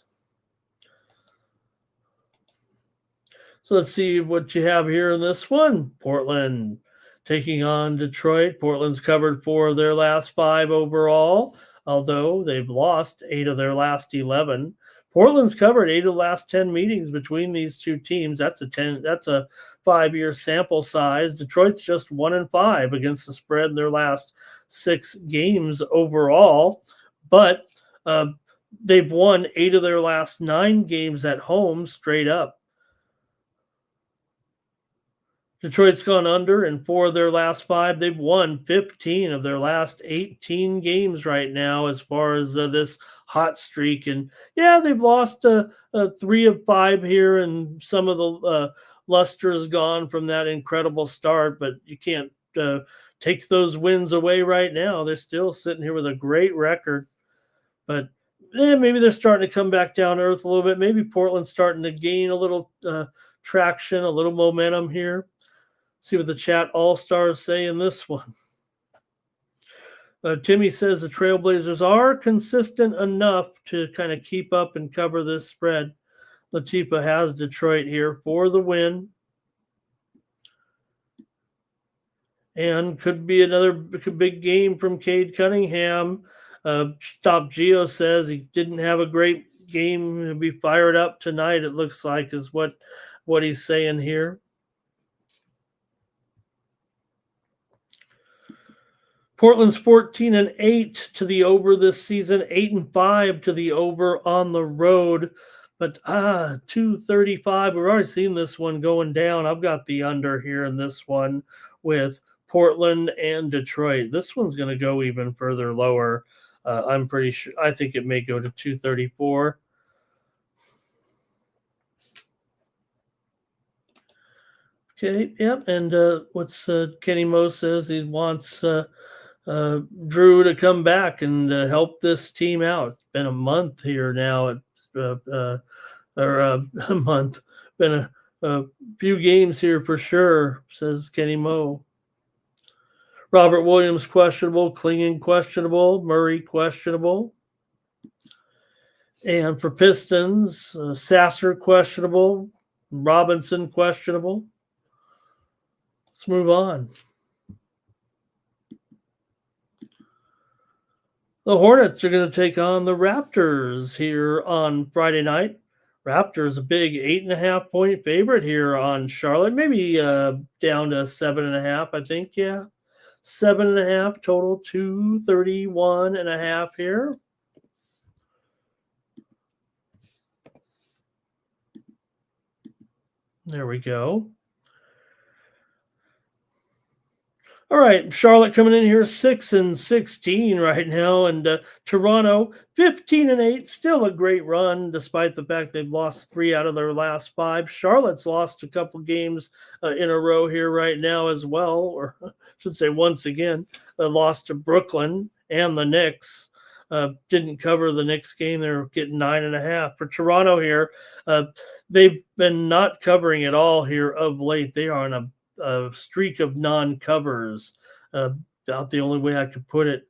So let's see what you have here in this one. Portland taking on Detroit. Portland's covered 4 of their last 5 overall, although they've lost 8 of their last 11. Portland's covered 8 of the last 10 meetings between these two teams. That's a 5-year sample size. Detroit's just 1-5 against the spread in their last 6 games overall, but they've won 8 of their last 9 games at home straight up. Detroit's gone under in 4 of their last 5. They've won 15 of their last 18 games right now as far as this hot streak. And yeah, they've lost 3 of 5 here, and some of the luster is gone from that incredible start, but you can't take those wins away right now. They're still sitting here with a great record, but maybe they're starting to come back down to earth a little bit. Maybe Portland's starting to gain a little traction, a little momentum here. See what the chat all-stars say in this one. Timmy says the Trailblazers are consistent enough to kind of keep up and cover this spread. Latifa has Detroit here for the win. And could be another big game from Cade Cunningham. Stop Geo says he didn't have a great game. He'll be fired up tonight, it looks like, is what he's saying here. Portland's 14-8 to the over this season, 8-5 to the over on the road. But 235, we've already seen this one going down. I've got the under here in this one with Portland and Detroit. This one's going to go even further lower. I'm pretty sure. I think it may go to 234. Okay, yep. And what's Kenny Moe says he wants Drew to come back and help this team out. It's been a month here now, or a month. Been a few games here for sure, says Kenny Moe. Robert Williams questionable, Klingon questionable, Murray questionable. And for Pistons, Sasser questionable, Robinson questionable. Let's move on. The Hornets are going to take on the Raptors here on Friday night. Raptors a big 8.5-point favorite here on Charlotte, maybe down to 7.5, I think. Yeah, 7.5 total, 231.5 here. There we go. All right, Charlotte coming in here 6-16 right now, and Toronto 15-8, still a great run despite the fact they've lost 3 out of their last 5. Charlotte's lost a couple games in a row here right now as well, or I should say once again, lost to Brooklyn and the Knicks. Didn't cover the Knicks game. They're getting 9.5. For Toronto here, they've been not covering at all here of late. They are on a streak of non-covers. About the only way I could put it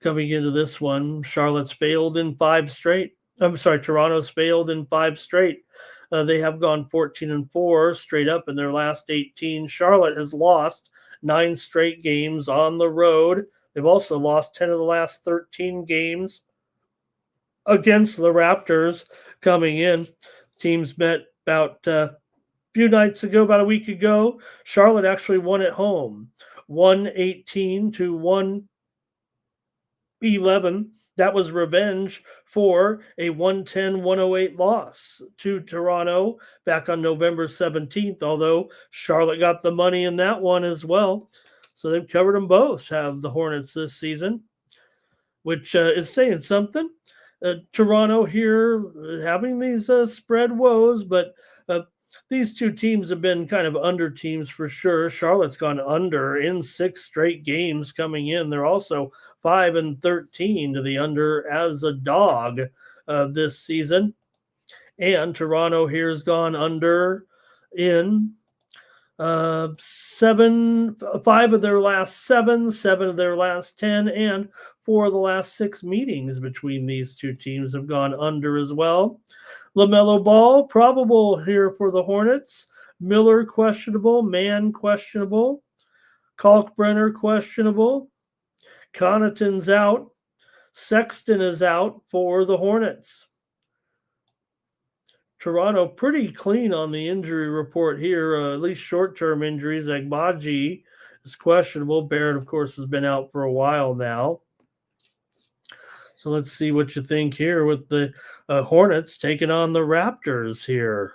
coming into this one. Charlotte's failed in 5 straight. Toronto's failed in 5 straight. They have gone 14-4 straight up in their last 18. Charlotte has lost 9 straight games on the road. They've also lost 10 of the last 13 games against the Raptors coming in. Teams met about few nights ago, about a week ago. Charlotte actually won at home, 118 to 111. That was revenge for a 110-108 loss to Toronto back on November 17th, although Charlotte got the money in that one as well. So they've covered them both, have the Hornets this season, which is saying something. Toronto here having these spread woes, but these two teams have been kind of under teams for sure. Charlotte's gone under in 6 straight games coming in. They're also 5-13 to the under as a dog this season. And Toronto here has gone under in 5 of their last 7 of their last 10, and 4 of the last 6 meetings between these two teams have gone under as well. LaMelo Ball, probable here for the Hornets. Miller, questionable. Mann, questionable. Kalkbrenner, questionable. Connaughton's out. Sexton is out for the Hornets. Toronto pretty clean on the injury report here, at least short-term injuries. Agbaji is questionable. Barrett, of course, has been out for a while now. So let's see what you think here with the Hornets taking on the Raptors here.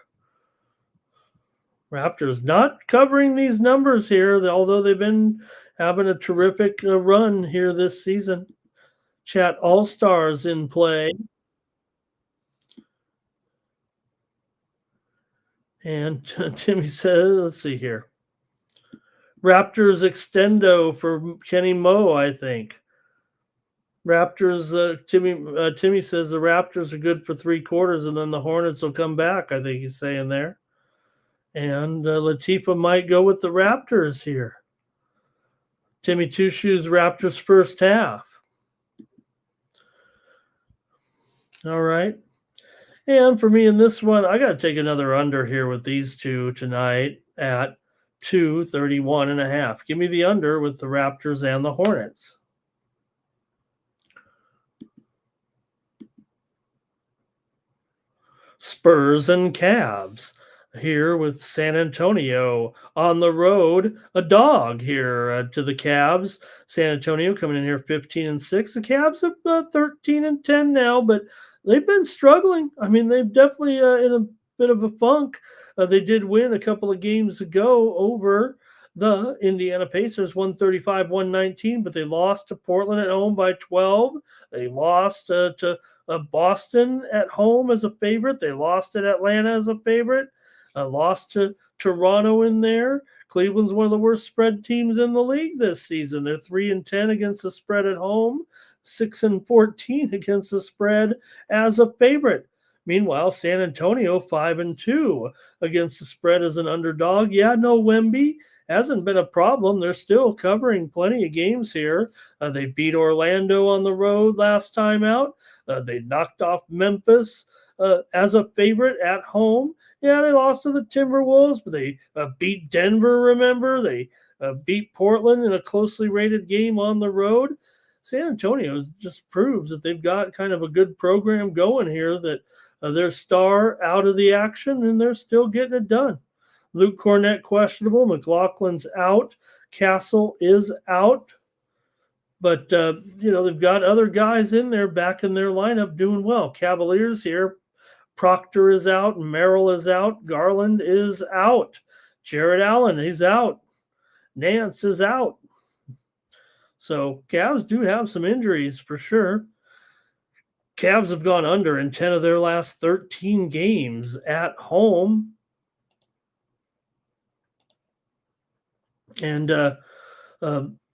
Raptors not covering these numbers here, although they've been having a terrific run here this season. Chat All-Stars in play. And Timmy says, let's see here. Raptors extendo for Kenny Moe, I think. Raptors, Timmy says the Raptors are good for 3 quarters and then the Hornets will come back, I think he's saying there. And Latifa might go with the Raptors here. Timmy Two Shoes, Raptors first half. All right. And for me in this one, I got to take another under here with these two tonight at 231.5. Give me the under with the Raptors and the Hornets. Spurs and Cavs here with San Antonio on the road. A dog here to the Cavs. San Antonio coming in here 15-6. The Cavs are 13-10 now, but they've been struggling. I mean, they've definitely in a bit of a funk. They did win a couple of games ago over the Indiana Pacers, 135-119, but they lost to Portland at home by 12. They lost to Boston at home as a favorite. They lost at Atlanta as a favorite. Lost to Toronto in there. Cleveland's one of the worst spread teams in the league this season. They're 3-10 against the spread at home, 6-14 against the spread as a favorite. Meanwhile, San Antonio 5-2 against the spread as an underdog. Yeah, no Wemby hasn't been a problem. They're still covering plenty of games here. They beat Orlando on the road last time out. They knocked off Memphis as a favorite at home. Yeah, they lost to the Timberwolves, but they beat Denver, remember? They beat Portland in a closely rated game on the road. San Antonio just proves that they've got kind of a good program going here, that their star out of the action, and they're still getting it done. Luke Cornett questionable. McLaughlin's out. Castle is out. But, they've got other guys in there back in their lineup doing well. Cavaliers here. Proctor is out. Merrill is out. Garland is out. Jared Allen, he's out. Nance is out. So Cavs do have some injuries for sure. Cavs have gone under in 10 of their last 13 games at home. And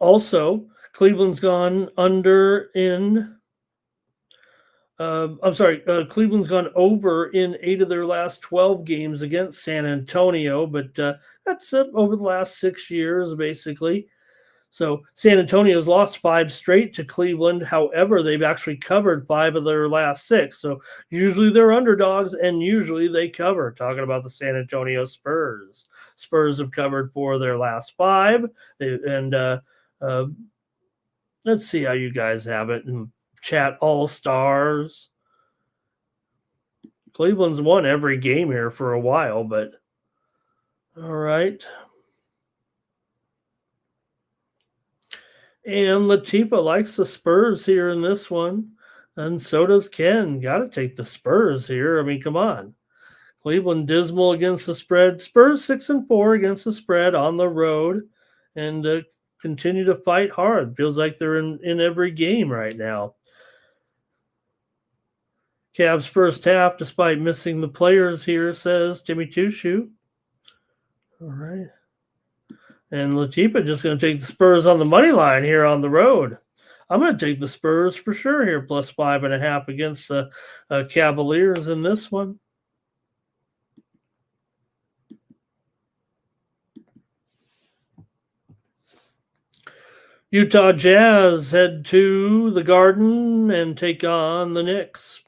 also, Cleveland's gone under in Cleveland's gone over in 8 of their last 12 games against San Antonio, but that's over the last 6 years, basically. So San Antonio's lost 5 straight to Cleveland. However, they've actually covered 5 of their last 6. So usually they're underdogs, and usually they cover. Talking about the San Antonio Spurs. Spurs have covered 4 of their last 5. Let's see how you guys have it in chat. All-Stars. Cleveland's won every game here for a while, but all right. And Latifa likes the Spurs here in this one, and so does Ken. Got to take the Spurs here. I mean, come on. Cleveland dismal against the spread. Spurs 6-4 against the spread on the road, and continue to fight hard. Feels like they're in every game right now. Cavs first half, despite missing the players here, says Timmy Two Shoe. All right. And Latifa just going to take the Spurs on the money line here on the road. I'm going to take the Spurs for sure here, plus 5.5 against the Cavaliers in this one. Utah Jazz head to the Garden and take on the Knicks.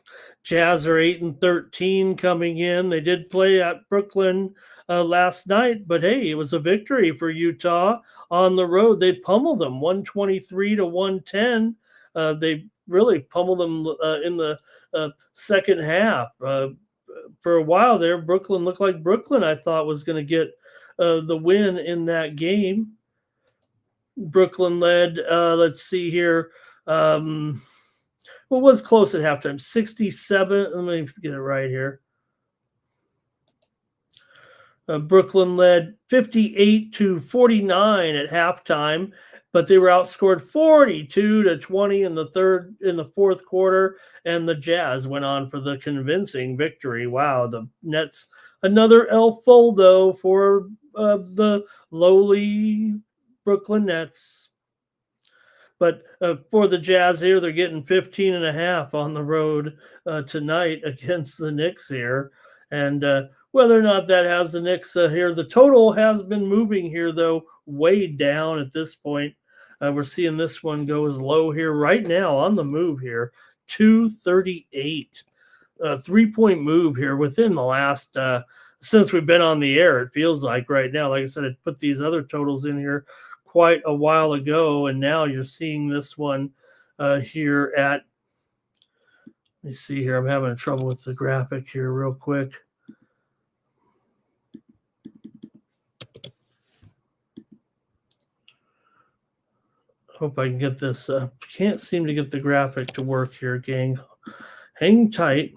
Jazz are 8-13 coming in. They did play at Brooklyn last night, but hey, it was a victory for Utah on the road. They pummeled them 123-110. They really pummeled them in the second half. For a while there, Brooklyn looked like Brooklyn, I thought, was going to get the win in that game. Brooklyn led, let's see here. Well, it was close at halftime, 67. Let me get it right here. Brooklyn led 58-49 at halftime, but they were outscored 42-20 in the fourth quarter, and the Jazz went on for the convincing victory. Wow, the Nets, another El Foldo for the lowly Brooklyn Nets. But for the Jazz here, they're getting 15.5 on the road tonight against the Knicks here. And whether or not that has the Knicks here, the total has been moving here, though, way down at this point. We're seeing this one go as low here right now on the move here, 238. 3-point move here within the last since we've been on the air, it feels like right now. Like I said, I put these other totals in here quite a while ago, and now you're seeing this one here at, let me see here, I'm having trouble with the graphic here real quick. Hope I can get this. Can't seem to get the graphic to work here, gang. Hang tight.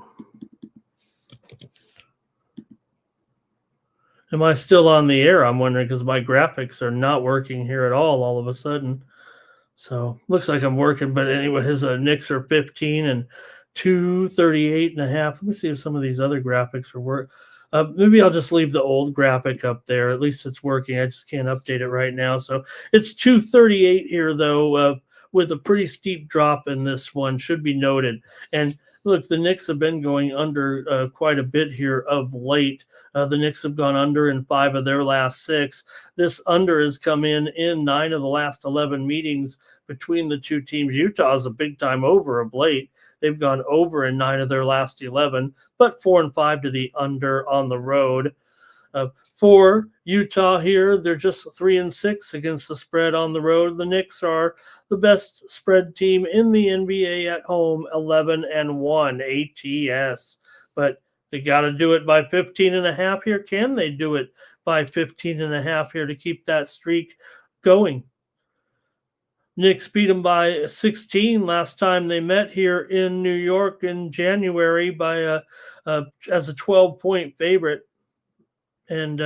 Am I still on the air? I'm wondering, because my graphics are not working here at all of a sudden. So looks like I'm working, but anyway, his Knicks are 15 and 238.5. Let me see if some of these other graphics are work. Maybe I'll just leave the old graphic up there. At least it's working. I just can't update it right now. So it's 238 here, though, with a pretty steep drop in this one, should be noted. And look, the Knicks have been going under quite a bit here of late. The Knicks have gone under in 5 of their last 6. This under has come in 9 of the last 11 meetings between the two teams. Utah is a big-time over of late. They've gone over in 9 of their last 11, but 4-5 to the under on the road. For Utah here, they're just 3-6 against the spread on the road. The Knicks are the best spread team in the NBA at home, 11-1 ATS. But they got to do it by 15.5 here. Can they do it by 15.5 here to keep that streak going? Knicks beat them by 16 last time they met here in New York in January by as a 12-point favorite. And,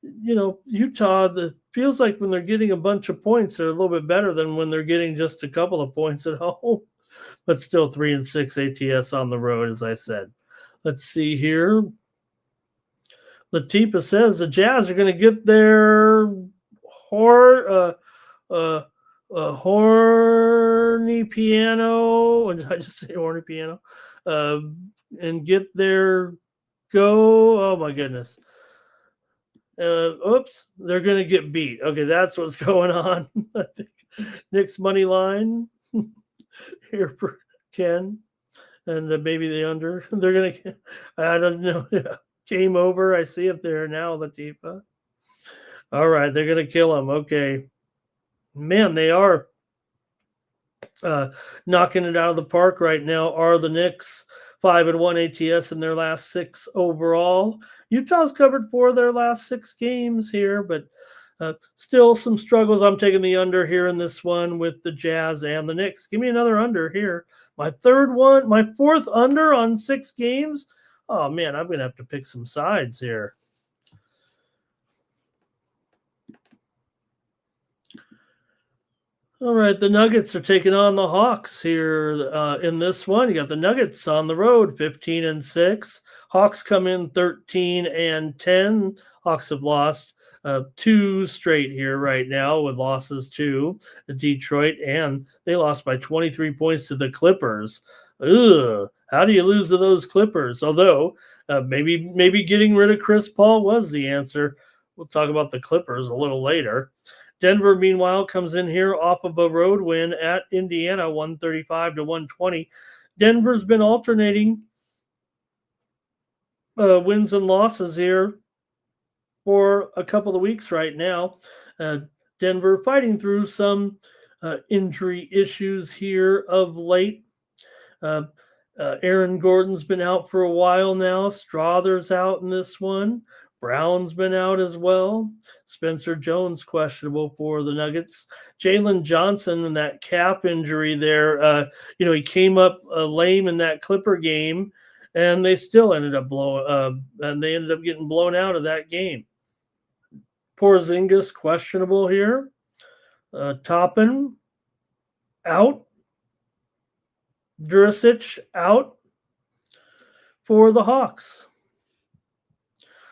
Utah, feels like when they're getting a bunch of points, they're a little bit better than when they're getting just a couple of points at home. But still 3-6 ATS on the road, as I said. Let's see here. Latifa says the Jazz are going to get their horny piano. What did I just say? Horny piano. And get their go. Oh, my goodness. Oops, they're going to get beat. Okay, that's what's going on. I think Knicks money line here for Ken, and maybe the under. They're going to, I don't know. Game over. I see it there now, Latifa. All right, they're going to kill him. Okay. Man, they are knocking it out of the park right now. Are the Knicks 5-1 ATS in their last 6 overall? Utah's covered 4 of their last 6 games here, but still some struggles. I'm taking the under here in this one with the Jazz and the Knicks. Give me another under here. My 4th under on 6 games. Oh, man, I'm going to have to pick some sides here. All right, the Nuggets are taking on the Hawks here in this one. You got the Nuggets on the road, 15-6. Hawks come in 13-10. Hawks have lost two straight here right now with losses to Detroit, and they lost by 23 points to the Clippers. Ugh, how do you lose to those Clippers? Although maybe getting rid of Chris Paul was the answer. We'll talk about the Clippers a little later. Denver, meanwhile, comes in here off of a road win at Indiana, 135 to 120. Denver's been alternating wins and losses here for a couple of weeks right now. Denver fighting through some injury issues here of late. Aaron Gordon's been out for a while now. Strother's out in this one. Brown's been out as well. Spencer Jones questionable for the Nuggets. Jalen Johnson and that calf injury there. He came up lame in that Clipper game, and they still ended up getting blown out of that game. Porzingis questionable here. Toppin out. Jurisic out for the Hawks.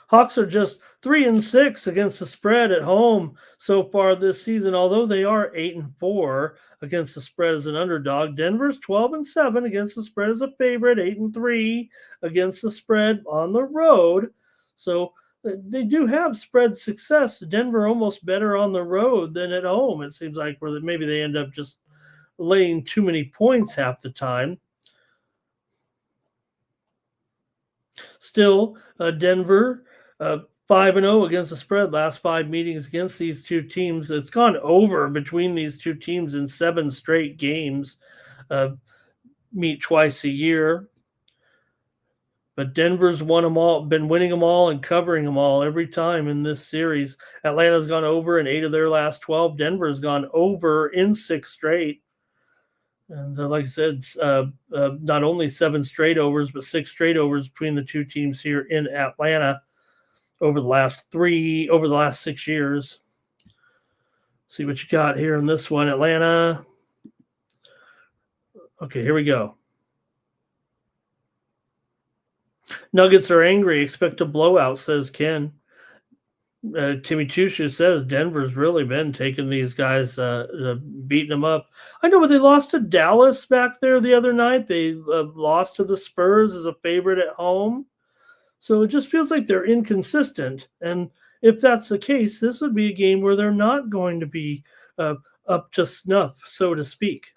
Hawks are just 3-6 against the spread at home so far this season, although they are 8-4 against the spread as an underdog. Denver's 12-7 against the spread as a favorite, 8-3 against the spread on the road. So they do have spread success. Denver almost better on the road than at home. It seems like where maybe they end up just laying too many points half the time. Still, Denver 5-0 against the spread. Last 5 meetings against these two teams. It's gone over between these two teams in 7 straight games. Meet twice a year. But Denver's won them all, been winning them all and covering them all every time in this series. Atlanta's gone over in 8 of their last 12. Denver's gone over in 6 straight. And like I said, not only 7 straight overs, but 6 straight overs between the two teams here in Atlanta over the last 6 years. See what you got here in this one, Atlanta. Okay, here we go. Nuggets are angry. Expect a blowout, says Ken. Timmy Chushu says Denver's really been taking these guys, beating them up. I know, but they lost to Dallas back there the other night. They lost to the Spurs as a favorite at home. So it just feels like they're inconsistent. And if that's the case, this would be a game where they're not going to be up to snuff, so to speak.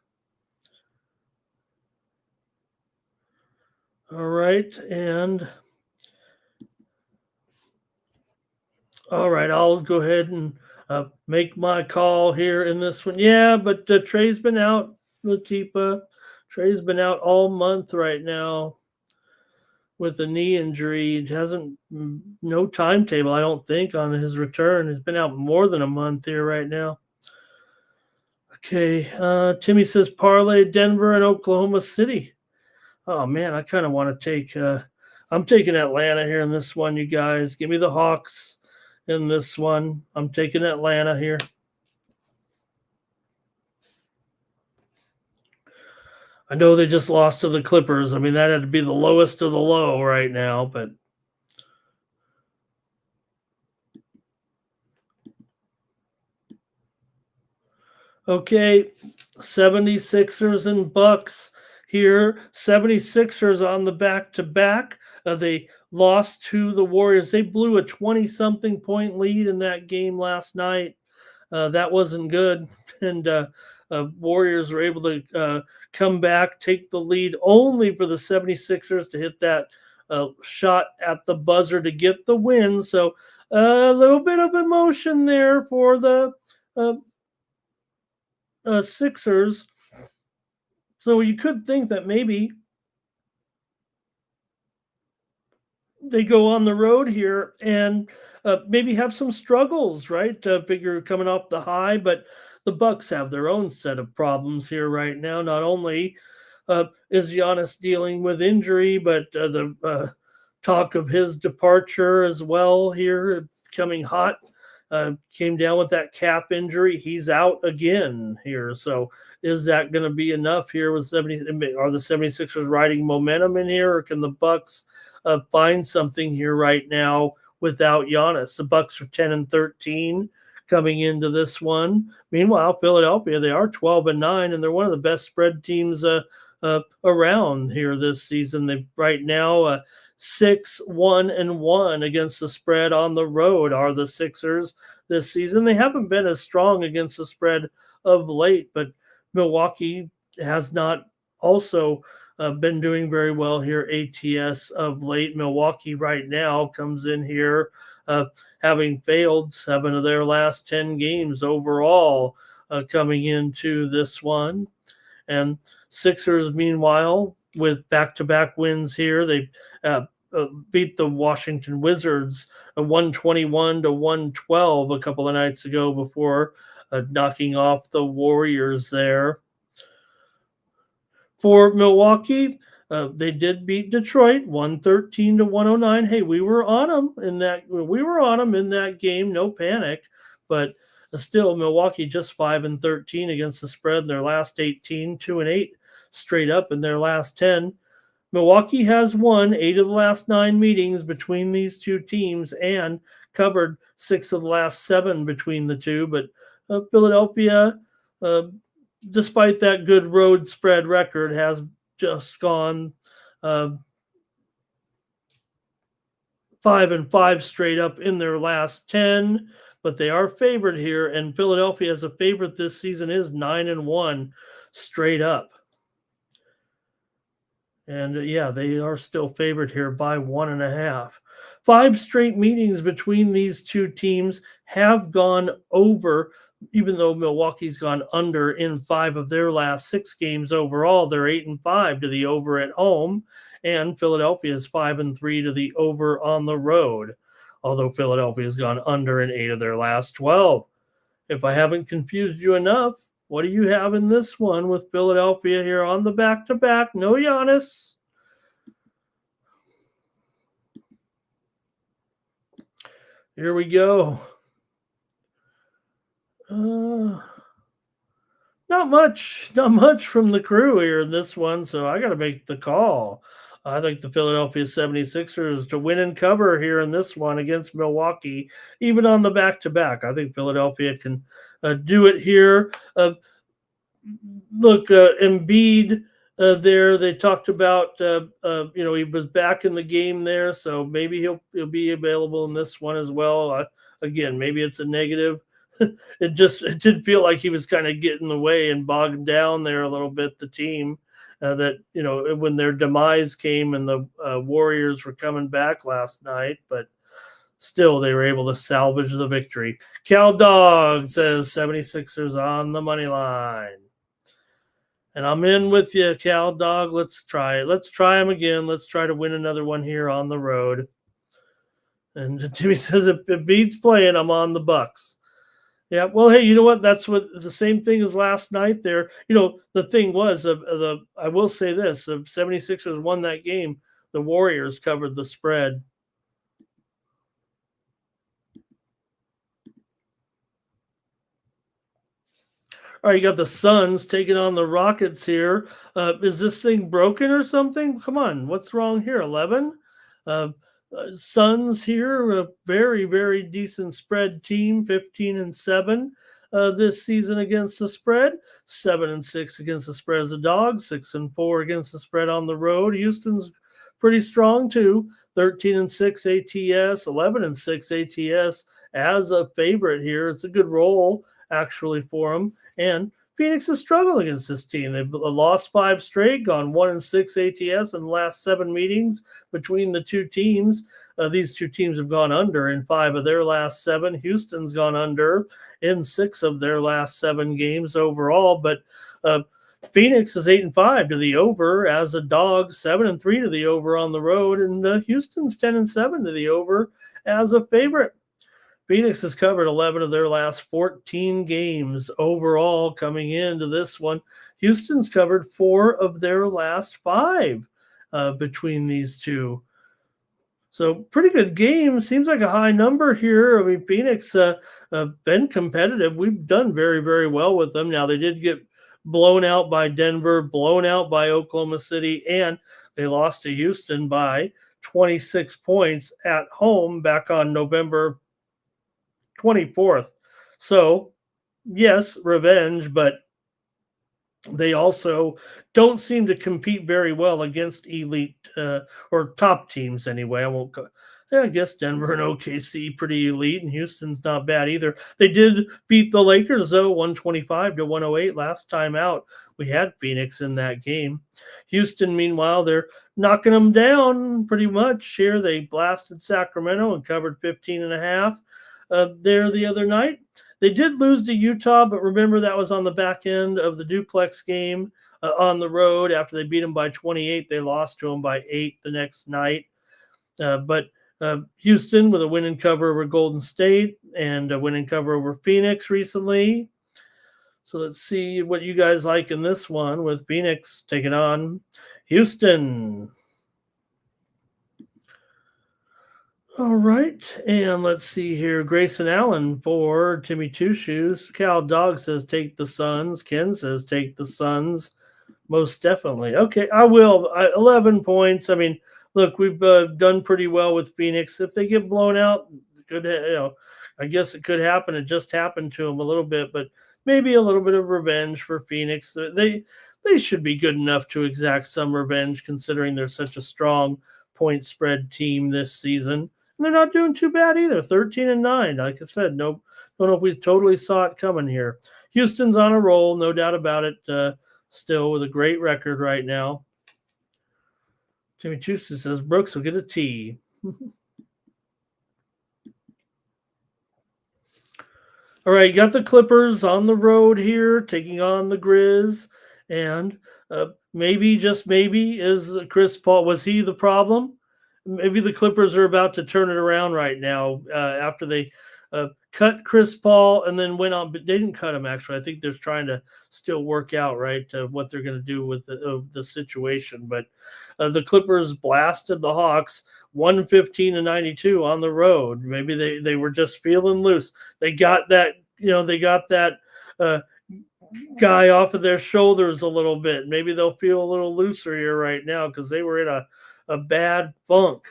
All right, I'll go ahead and make my call here in this one. Yeah, but Trey's been out, Latifa. Trey's been out all month right now with a knee injury. No timetable, I don't think, on his return. He's been out more than a month here right now. Okay, Timmy says parlay Denver and Oklahoma City. Oh, man, I kind of want to take I'm taking Atlanta here in this one, you guys. Give me the Hawks in this one. I'm taking Atlanta here. I know they just lost to the Clippers. I mean, that had to be the lowest of the low right now, but okay, 76ers and Bucks here. 76ers on the back-to-back. They lost to the Warriors. They blew a 20-something point lead in that game last night. That wasn't good. And Warriors were able to come back, take the lead, only for the 76ers to hit that shot at the buzzer to get the win. So a little bit of emotion there for the Sixers. So you could think that maybe they go on the road here and maybe have some struggles, right? Figure coming off the high, but the Bucks have their own set of problems here right now. Not only is Giannis dealing with injury, but the talk of his departure as well here, coming hot. Came down with that calf injury. He's out again here. So is that going to be enough here with 70? Are the 76ers riding momentum in here, or can the Bucks find something here right now without Giannis. The Bucks are 10-13 coming into this one. Meanwhile, Philadelphia, they are 12-9, and they're one of the best spread teams around here this season. They right now 6-1-1 against the spread on the road are the Sixers this season. They haven't been as strong against the spread of late, but Milwaukee has not also been doing very well here ATS of late. Milwaukee right now comes in here having failed 7 of their last 10 games overall coming into this one. And Sixers, meanwhile, with back-to-back wins here, they beat the Washington Wizards 121-112 a couple of nights ago before knocking off the Warriors there. For Milwaukee, they did beat Detroit 113-109. Hey, we were on them in that game, no panic, but still Milwaukee just 5-13 against the spread in their last 18, 2-8 straight up in their last 10. Milwaukee has won 8 of the last 9 meetings between these two teams and covered 6 of the last 7 between the two, but Philadelphia, despite that good road spread record, has just gone 5-5 straight up in their last 10, but they are favored here, and Philadelphia as a favorite this season is 9-1 straight up. And yeah, they are still favored here by 1.5. 5 straight meetings between these two teams have gone over, even though Milwaukee's gone under in 5 of their last 6 games overall. They're 8-5 to the over at home, and Philadelphia is 5-3 to the over on the road, although Philadelphia has gone under in 8 of their last 12. If I haven't confused you enough, what do you have in this one with Philadelphia here on the back-to-back? No Giannis. Here we go. Not much from the crew here in this one, so I got to make the call. I think the Philadelphia 76ers to win and cover here in this one against Milwaukee, even on the back-to-back. I think Philadelphia can do it here. Look, Embiid there, they talked about, he was back in the game there, so maybe he'll be available in this one as well. Again, maybe it's a negative. It did feel like he was kind of getting in the way and bogged down there a little bit, the team. That, when their demise came and the Warriors were coming back last night, but still they were able to salvage the victory. Cal Dog says 76ers on the money line. And I'm in with you, Cal Dog. Let's try it. Let's try them again. Let's try to win another one here on the road. And Jimmy says if Embiid's playing, I'm on the Bucks. Yeah, well, hey, you know what? That's what the same thing as last night there. The thing was, I will say this, the 76ers won that game. The Warriors covered the spread. All right, you got the Suns taking on the Rockets here. Is this thing broken or something? Come on, what's wrong here? 11? Suns here, a very, very decent spread team, 15-7 this season against the spread, 7-6 against the spread as a dog, 6-4 against the spread on the road. Houston's pretty strong too, 13-6 ATS, 11-6 ATS as a favorite here. It's a good roll actually for them, and Phoenix has struggled against this team. They've lost 5 straight, gone 1-6 ATS in the last 7 meetings between the two teams. These two teams have gone under in 5 of their last 7. Houston's gone under in 6 of their last 7 games overall. But Phoenix is 8-5 to the over as a dog, 7-3 to the over on the road, and Houston's 10-7 to the over as a favorite. Phoenix has covered 11 of their last 14 games overall coming into this one. Houston's covered 4 of their last 5 between these two. So pretty good game. Seems like a high number here. I mean, Phoenix been competitive. We've done very, very well with them. Now, they did get blown out by Denver, blown out by Oklahoma City, and they lost to Houston by 26 points at home back on November 24th. So, yes, revenge, but they also don't seem to compete very well against elite or top teams anyway. I won't go. Yeah, I guess Denver and OKC pretty elite, and Houston's not bad either. They did beat the Lakers though, 125 to 108 last time out. We had Phoenix in that game. Houston, meanwhile, they're knocking them down pretty much here. They blasted Sacramento and covered 15 and a half there the other night. They did lose to Utah, but remember that was on the back end of the duplex game on the road. After they beat them by 28, they lost to them by 8 the next night. But Houston with a win and cover over Golden State and a win and cover over Phoenix recently. So let's see what you guys like in this one with Phoenix taking on Houston. All right, and let's see here. Grayson Allen for Timmy Two Shoes. Cal Dog says take the Suns. Ken says take the Suns. Most definitely. Okay, I will. 11 points. I mean, look, we've done pretty well with Phoenix. If they get blown out, good. I guess it could happen. It just happened to them a little bit, but maybe a little bit of revenge for Phoenix. They should be good enough to exact some revenge, considering they're such a strong point spread team this season. And they're not doing too bad either. 13 and 9. Like I said, don't know if we totally saw it coming here. Houston's on a roll, no doubt about it. Still with a great record right now. Jimmy Chusa says Brooks will get a T. All right, got the Clippers on the road here, taking on the Grizz. And maybe, just maybe, is Chris Paul, was he the problem? Maybe the Clippers are about to turn it around right now after they cut Chris Paul and then went on, but they didn't cut him, actually. I think they're trying to still work out, right, what they're going to do with the situation. But the Clippers blasted the Hawks 115 to 92 on the road. Maybe they were just feeling loose. They got that, guy off of their shoulders a little bit. Maybe they'll feel a little looser here right now because they were in a bad funk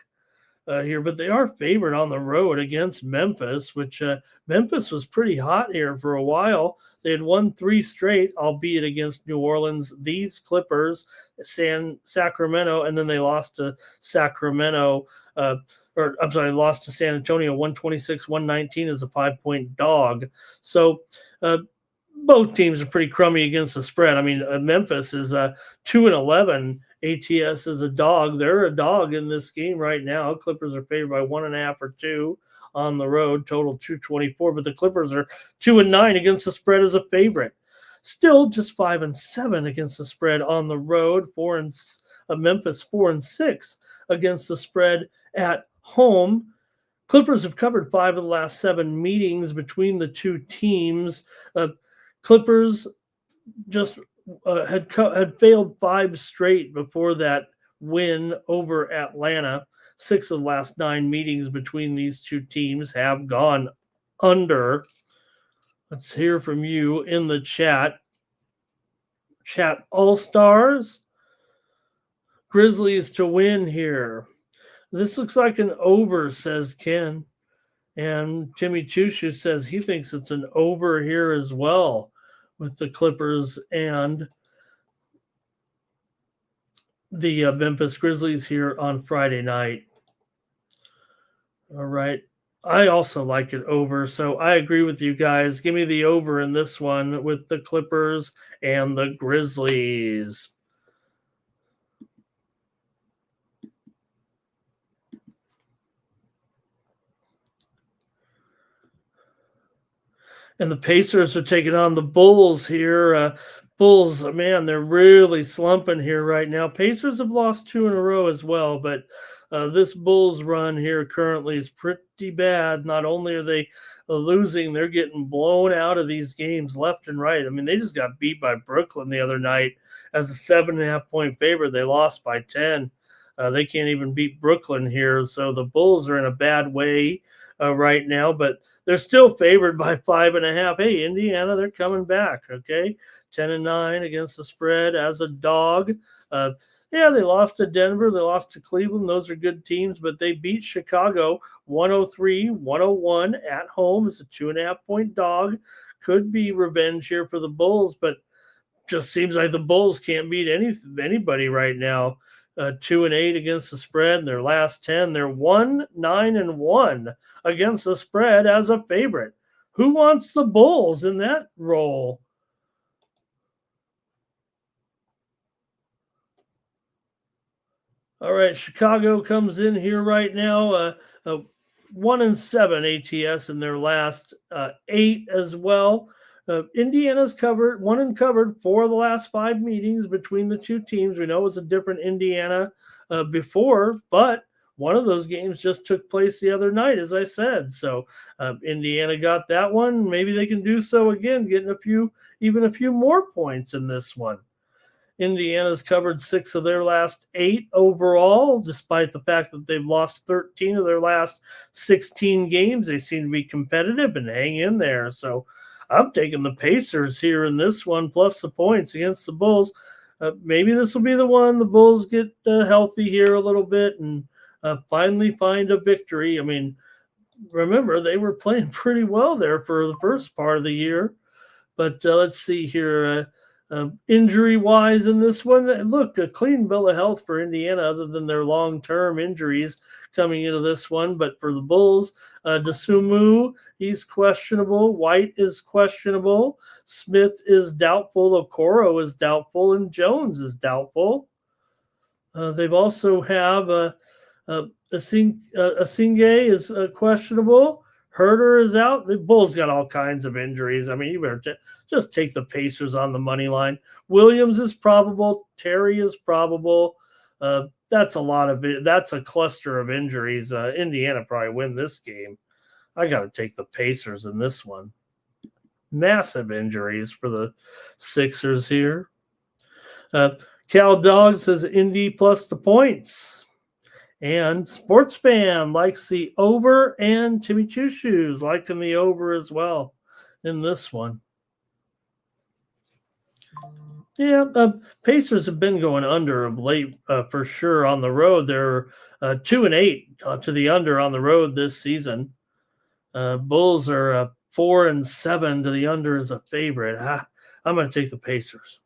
here, but they are favored on the road against Memphis, which Memphis was pretty hot here for a while. They had won 3 straight, albeit against New Orleans, these Clippers, Sacramento, and then they lost to Sacramento, lost to San Antonio 126-119 as a 5-point dog. So both teams are pretty crummy against the spread. I mean, Memphis is 2-11. ATS is a dog. They're a dog in this game right now. Clippers are favored by 1.5 or 2 on the road, total 224. But the Clippers are 2-9 against the spread as a favorite. Still just 5-7 against the spread on the road. Memphis 4-6 against the spread at home. Clippers have covered 5 of the last 7 meetings between the two teams. Clippers just had failed 5 straight before that win over Atlanta. 6 of the last 9 meetings between these two teams have gone under. Let's hear from you in the chat. Chat All-Stars. Grizzlies to win here. This looks like an over, says Ken. And Timmy Chushu says he thinks it's an over here as well with the Clippers and the Memphis Grizzlies here on Friday night. All right. I also like it over, so I agree with you guys. Give me the over in this one with the Clippers and the Grizzlies. And the Pacers are taking on the Bulls here. Bulls, man, they're really slumping here right now. Pacers have lost 2 in a row as well, but this Bulls run here currently is pretty bad. Not only are they losing, they're getting blown out of these games left and right. I mean, they just got beat by Brooklyn the other night as a 7.5-point favorite. They lost by 10. They can't even beat Brooklyn here. So the Bulls are in a bad way right now, but they're still favored by 5.5. Hey, Indiana, they're coming back, okay? 10-9 against the spread as a dog. Yeah, they lost to Denver. They lost to Cleveland. Those are good teams, but they beat Chicago 103-101 at home. It's a 2.5 point dog. Could be revenge here for the Bulls, but just seems like the Bulls can't beat anybody right now. 2-8 against the spread in their last 10. They're 1-9-1 against the spread as a favorite. Who wants the Bulls in that role? All right, Chicago comes in here right now. 1-7 ATS in their last 8 as well. Indiana's covered covered 4 of the last 5 meetings between the two teams. We know it's a different Indiana before, but one of those games just took place the other night, as I said. So Indiana got that one. Maybe they can do so again, getting even a few more points in this one. Indiana's covered 6 of their last 8 overall, despite the fact that they've lost 13 of their last 16 games. They seem to be competitive and hang in there. So I'm taking the Pacers here in this one, plus the points against the Bulls. Maybe this will be the one the Bulls get healthy here a little bit and finally find a victory. I mean, remember, they were playing pretty well there for the first part of the year. But let's see here. Injury-wise in this one, look, a clean bill of health for Indiana other than their long-term injuries coming into this one. But for the Bulls, Desumu, he's questionable. White is questionable. Smith is doubtful. Okoro is doubtful. And Jones is doubtful. They've also have Asinge is questionable. Herder is out. The Bulls got all kinds of injuries. I mean, you better just take the Pacers on the money line. Williams is probable. Terry is probable. That's a lot of it. That's a cluster of injuries. Indiana probably win this game. I got to take the Pacers in this one. Massive injuries for the Sixers here. Cal Dog says Indy plus the points. And Sports Fan likes the over, and Timmy Choo Shoes liking the over as well in this one. Yeah, Pacers have been going under of late for sure on the road. They're 2-8 to the under on the road this season. Bulls are 4-7 to the under as a favorite. I'm going to take the Pacers.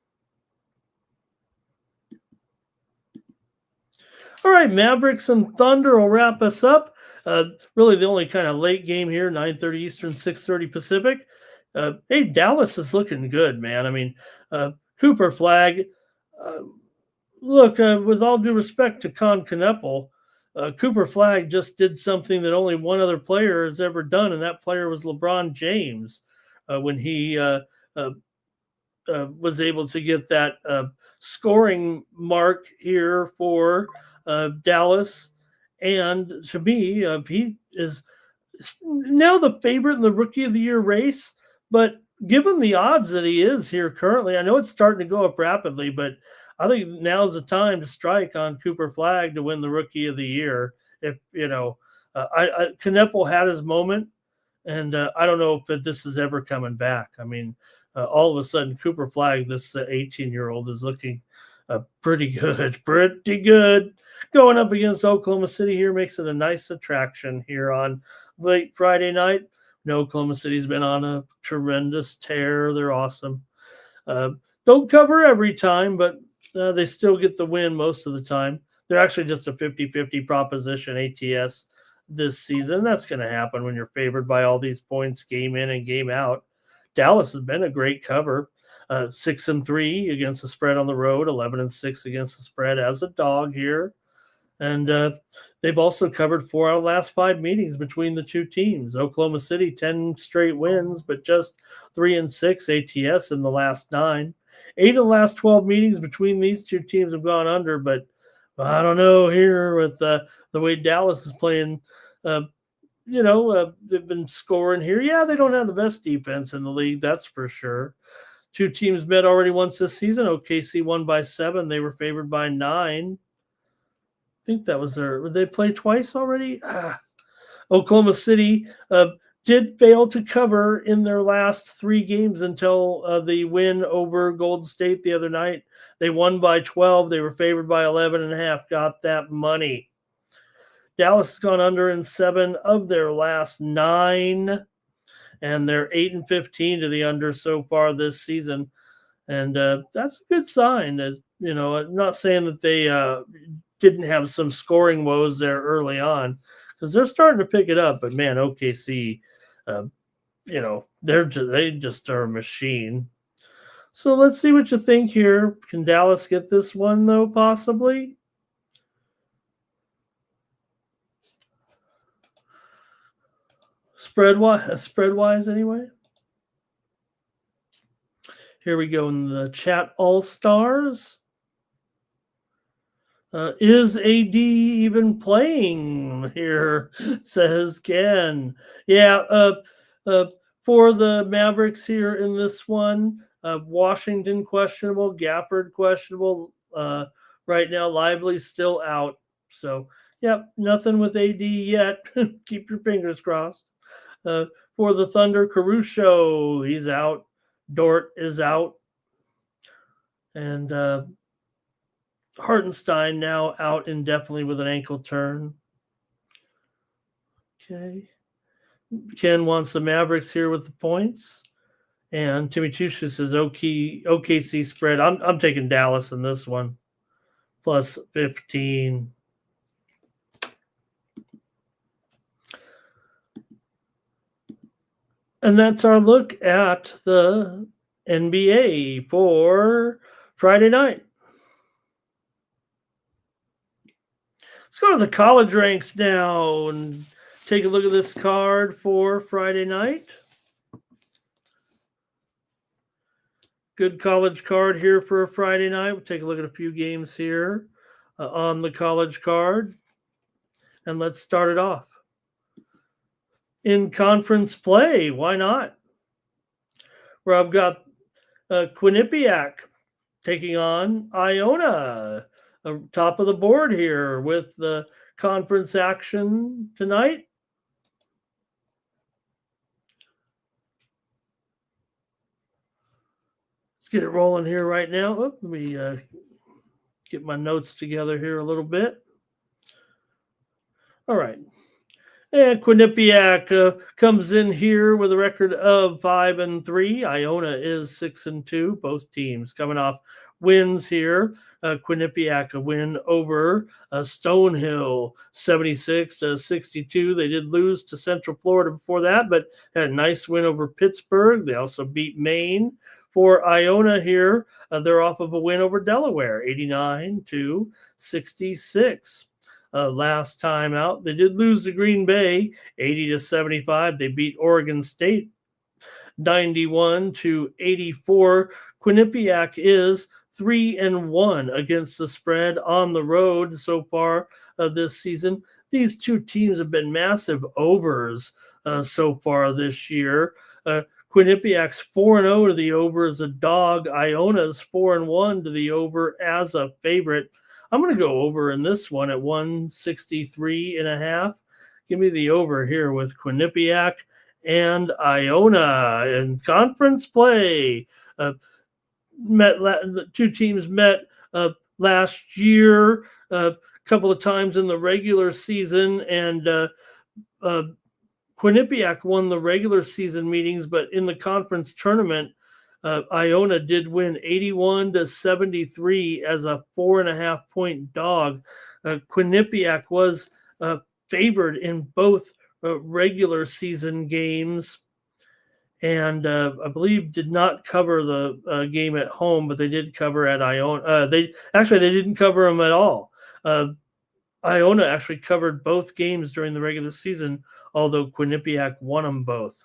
All right, Mavericks and Thunder will wrap us up. Really the only kind of late game here, 9:30 Eastern, 6:30 Pacific. Hey, Dallas is looking good, man. I mean, Cooper Flag. Look, with all due respect to Con Kneppel, Cooper Flag just did something that only one other player has ever done, and that player was LeBron James when he was able to get that scoring mark here for Dallas. And to me, he is now the favorite in the Rookie of the Year race. But given the odds that he is here currently, I know it's starting to go up rapidly, but I think now's the time to strike on Cooper Flag to win the Rookie of the Year. If Kneppel had his moment, and I don't know if this is ever coming back. I mean, all of a sudden, Cooper Flag, this 18-year-old, is looking pretty good. Going up against Oklahoma City here makes it a nice attraction here on late Friday night. Oklahoma City's been on a tremendous tear. They're awesome. Don't cover every time, but they still get the win most of the time. They're actually just a 50-50 proposition ATS this season. That's going to happen when you're favored by all these points game in and game out. Dallas has been a great cover. 6-3 against the spread on the road, 11-6 against the spread as a dog here. And they've also covered 4 out of the last 5 meetings between the two teams. Oklahoma City, 10 straight wins, but just 3-6 ATS in the last 9. 8 of the last 12 meetings between these two teams have gone under, but I don't know here with the way Dallas is playing. They've been scoring here. Yeah, they don't have the best defense in the league, that's for sure. 2 teams met already once this season. OKC won by 7. They were favored by 9. I think that was their. Did they play twice already? Oklahoma City did fail to cover in their last 3 games until the win over Golden State the other night. They won by 12. They were favored by 11.5. Got that money. Dallas has gone under in 7 of their last 9, and they're 8-15 to the under so far this season. And that's a good sign. As you know, I'm not saying that they didn't have some scoring woes there early on, because they're starting to pick it up. But man, OKC, they just are a machine. So let's see what you think here. Can Dallas get this one though? Possibly. Spread wise, anyway. Here we go in the chat. All Stars. Is AD even playing here? Says Ken. Yeah, for the Mavericks here in this one, Washington questionable, Gafford questionable. Right now, Lively's still out. So, yep, nothing with AD yet. Keep your fingers crossed. For the Thunder, Caruso, he's out. Dort is out. And Hartenstein now out indefinitely with an ankle turn. Okay. Ken wants the Mavericks here with the points. And Timmy Chusha says OKC spread. I'm taking Dallas in this one. Plus 15. And that's our look at the NBA for Friday night. Let's go to the college ranks now and take a look at this card for Friday night. Good college card here for a Friday night. We'll take a look at a few games here on the college card. And let's start it off. In conference play, why not? Where I've got Quinnipiac taking on Iona, top of the board here with the conference action tonight. Let's get it rolling here right now. Let me get my notes together here a little bit. All right. And Quinnipiac comes in here with a record of 5-3. Iona is 6-2. Both teams coming off wins here. Quinnipiac a win over Stonehill, 76-62. They did lose to Central Florida before that, but had a nice win over Pittsburgh. They also beat Maine. For Iona here, they're off of a win over Delaware, 89-66. Last time out, they did lose to Green Bay, 80-75. They beat Oregon State, 91-84. Quinnipiac is 3-1 against the spread on the road so far this season. These two teams have been massive overs so far this year. Quinnipiac's 4-0 to the over as a dog. Iona's 4-1 to the over as a favorite. I'm going to go over in this one at 163.5. Give me the over here with Quinnipiac and Iona in conference play. The two teams met last year a couple of times in the regular season, and Quinnipiac won the regular season meetings, but in the conference tournament, Iona did win 81-73 as a 4.5-point dog. Quinnipiac was favored in both regular season games, and I believe did not cover the game at home, but they did cover at Iona. They didn't cover them at all. Iona actually covered both games during the regular season, although Quinnipiac won them both.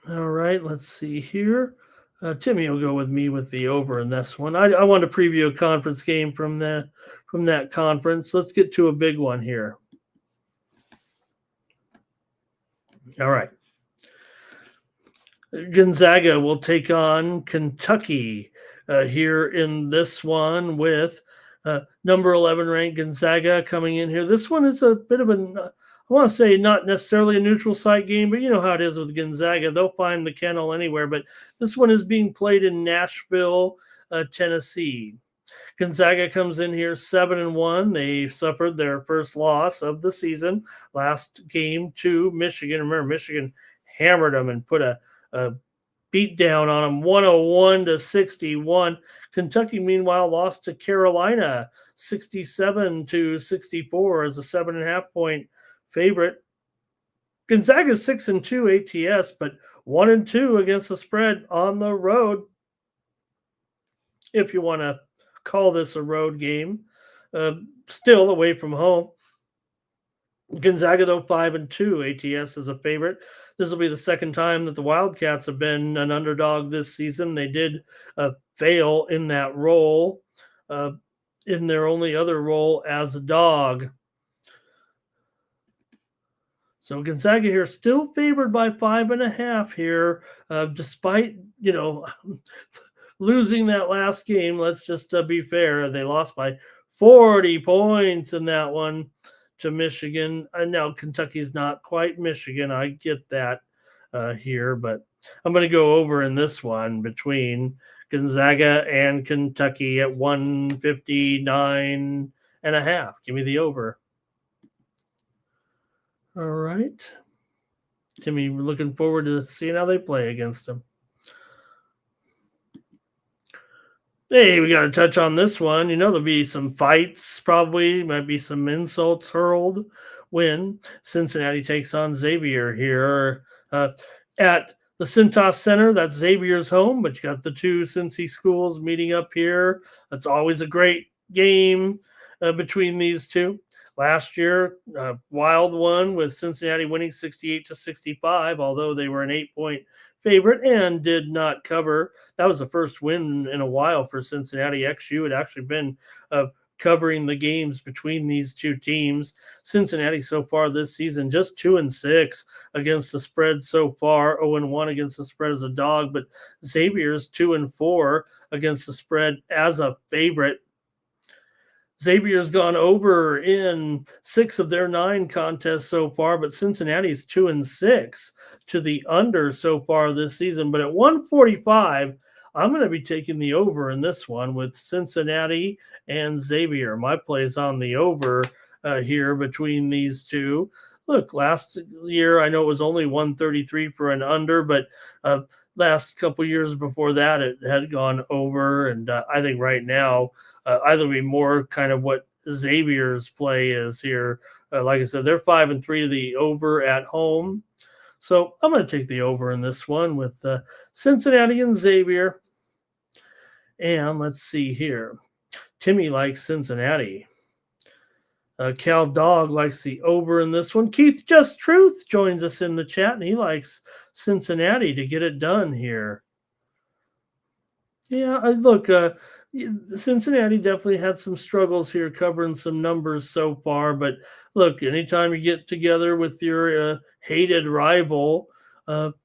All right, let's see here. Timmy will go with me with the over in this one. I want to preview a conference game from that conference. Let's get to a big one here. All right. Gonzaga will take on Kentucky here in this one with Number 11 ranked Gonzaga coming in here. This one is a bit of I want to say not necessarily a neutral site game, but you know how it is with Gonzaga. They'll find the kennel anywhere. But this one is being played in Nashville, Tennessee. Gonzaga comes in here 7-1. They suffered their first loss of the season last game to Michigan. Remember, Michigan hammered them and put a beat down on them 101-61. Kentucky, meanwhile, lost to Carolina 67-64 as a 7.5 point favorite. Gonzaga's 6-2 ATS, but 1-2 against the spread on the road. If you want to call this a road game, still away from home. Gonzaga, though, 5-2 ATS is a favorite. This will be the second time that the Wildcats have been an underdog this season. They did fail in that role, in their only other role as a dog. So Gonzaga here still favored by 5.5 here, despite, losing that last game. Let's just be fair. They lost by 40 points in that one to Michigan. And now Kentucky's not quite Michigan. I get that here, but I'm going to go over in this one between Gonzaga and Kentucky at 159.5. Give me the over. All right. Timmy, we're looking forward to seeing how they play against them. Hey, we got to touch on this one. There'll be some fights, probably. Might be some insults hurled when Cincinnati takes on Xavier here at the Cintas Center. That's Xavier's home, but you got the two Cincy schools meeting up here. That's always a great game between these two. Last year, wild one with Cincinnati winning 68-65, although they were an 8-point favorite and did not cover. That was the first win in a while for Cincinnati. XU had actually been covering the games between these two teams. Cincinnati so far this season just 2-6 against the spread so far, 0-1 against the spread as a dog, but Xavier's 2-4 against the spread as a favorite. Xavier's gone over in 6 of their 9 contests so far, but Cincinnati's 2-6 to the under so far this season. But at 145, I'm going to be taking the over in this one with Cincinnati and Xavier. My play's on the over here between these two. Look, last year, I know it was only 133 for an under, but last couple years before that, it had gone over. And I think right now, either be more kind of what Xavier's play is here. Like I said, they're 5-3 to the over at home. So I'm going to take the over in this one with Cincinnati and Xavier. And let's see here. Timmy likes Cincinnati. Cal Dog likes the over in this one. Keith Just Truth joins us in the chat, and he likes Cincinnati to get it done here. Yeah, look, Cincinnati definitely had some struggles here covering some numbers so far. But look, anytime you get together with your hated rival, let's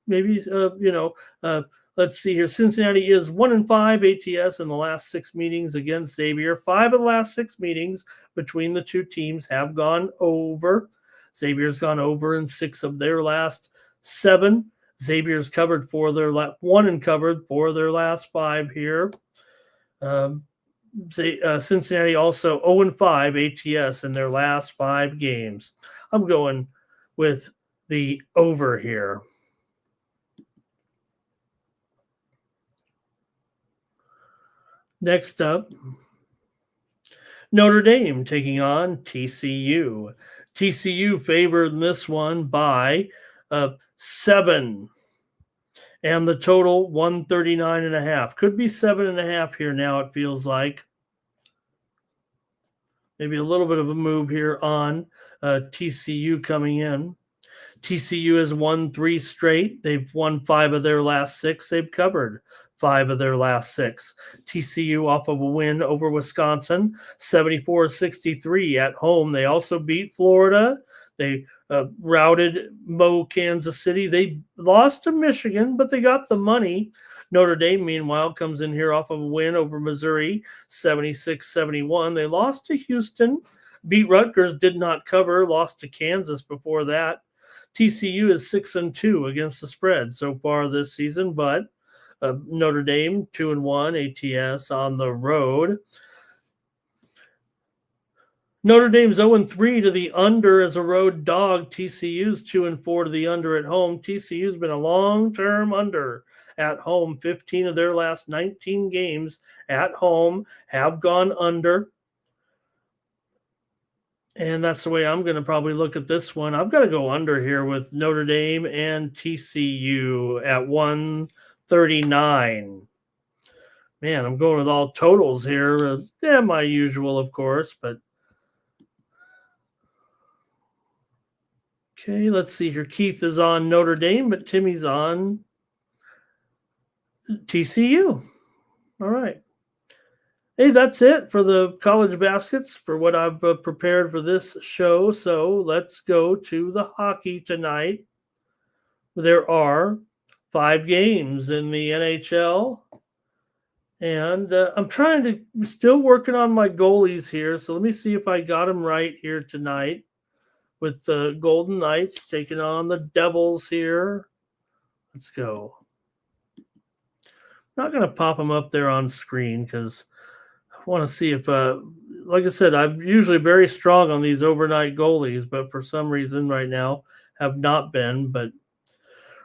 see here. Cincinnati is 1-5 ATS in the last 6 meetings against Xavier. 5 of the last 6 meetings between the two teams have gone over. Xavier's gone over in 6 of their last 7. Xavier's covered for their won and covered for their last 5 here. Cincinnati also 0-5 ATS in their last 5 games. I'm going with the over here. Next up, Notre Dame taking on TCU. TCU favored in this one by 7. And the total 139.5. Could be 7.5 here now, it feels like. Maybe a little bit of a move here on TCU coming in. TCU has won 3 straight. They've won 5 of their last 6. They've covered 5 of their last 6. TCU off of a win over Wisconsin, 74-63 at home. They also beat Florida. They routed Kansas City. They lost to Michigan, but they got the money. Notre Dame, meanwhile, comes in here off of a win over Missouri, 76-71. They lost to Houston, beat Rutgers, did not cover, lost to Kansas before that. TCU is 6-2 against the spread so far this season, but Notre Dame 2-1 ATS on the road. Notre Dame's 0-3 to the under as a road dog. TCU's 2-4 to the under at home. TCU's been a long-term under at home. 15 of their last 19 games at home have gone under. And that's the way I'm going to probably look at this one. I've got to go under here with Notre Dame and TCU at 139. Man, I'm going with all totals here. My usual, of course, but okay, let's see here. Keith is on Notre Dame, but Timmy's on TCU. All right. Hey, that's it for the college baskets for what I've prepared for this show. So let's go to the hockey tonight. There are 5 games in the NHL. And I'm still working on my goalies here. So let me see if I got them right here tonight with the Golden Knights taking on the Devils here. Let's go. Not going to pop them up there on screen because I want to see if, like I said, I'm usually very strong on these overnight goalies, but for some reason right now have not been. But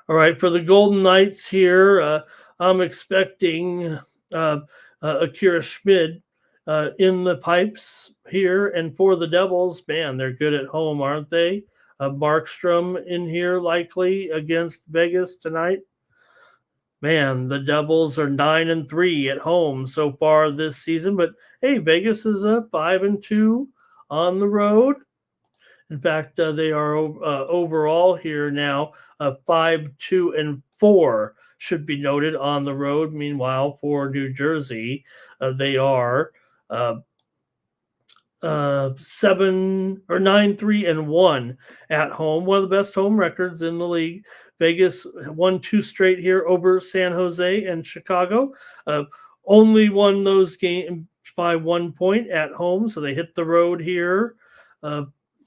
all right, for the Golden Knights here, I'm expecting Akira Schmid in the pipes here. And for the Devils, man, they're good at home, aren't they? Markstrom in here likely against Vegas tonight. Man, the Devils are 9-3 at home so far this season. But hey, Vegas is 5-2 on the road. In fact, they are overall here now 5-2-4. Should be noted on the road. Meanwhile, for New Jersey, they are 9-3-1 at home. One of the best home records in the league. Vegas won 2 straight here over San Jose and Chicago. Only won those games by 1 point at home, so they hit the road here,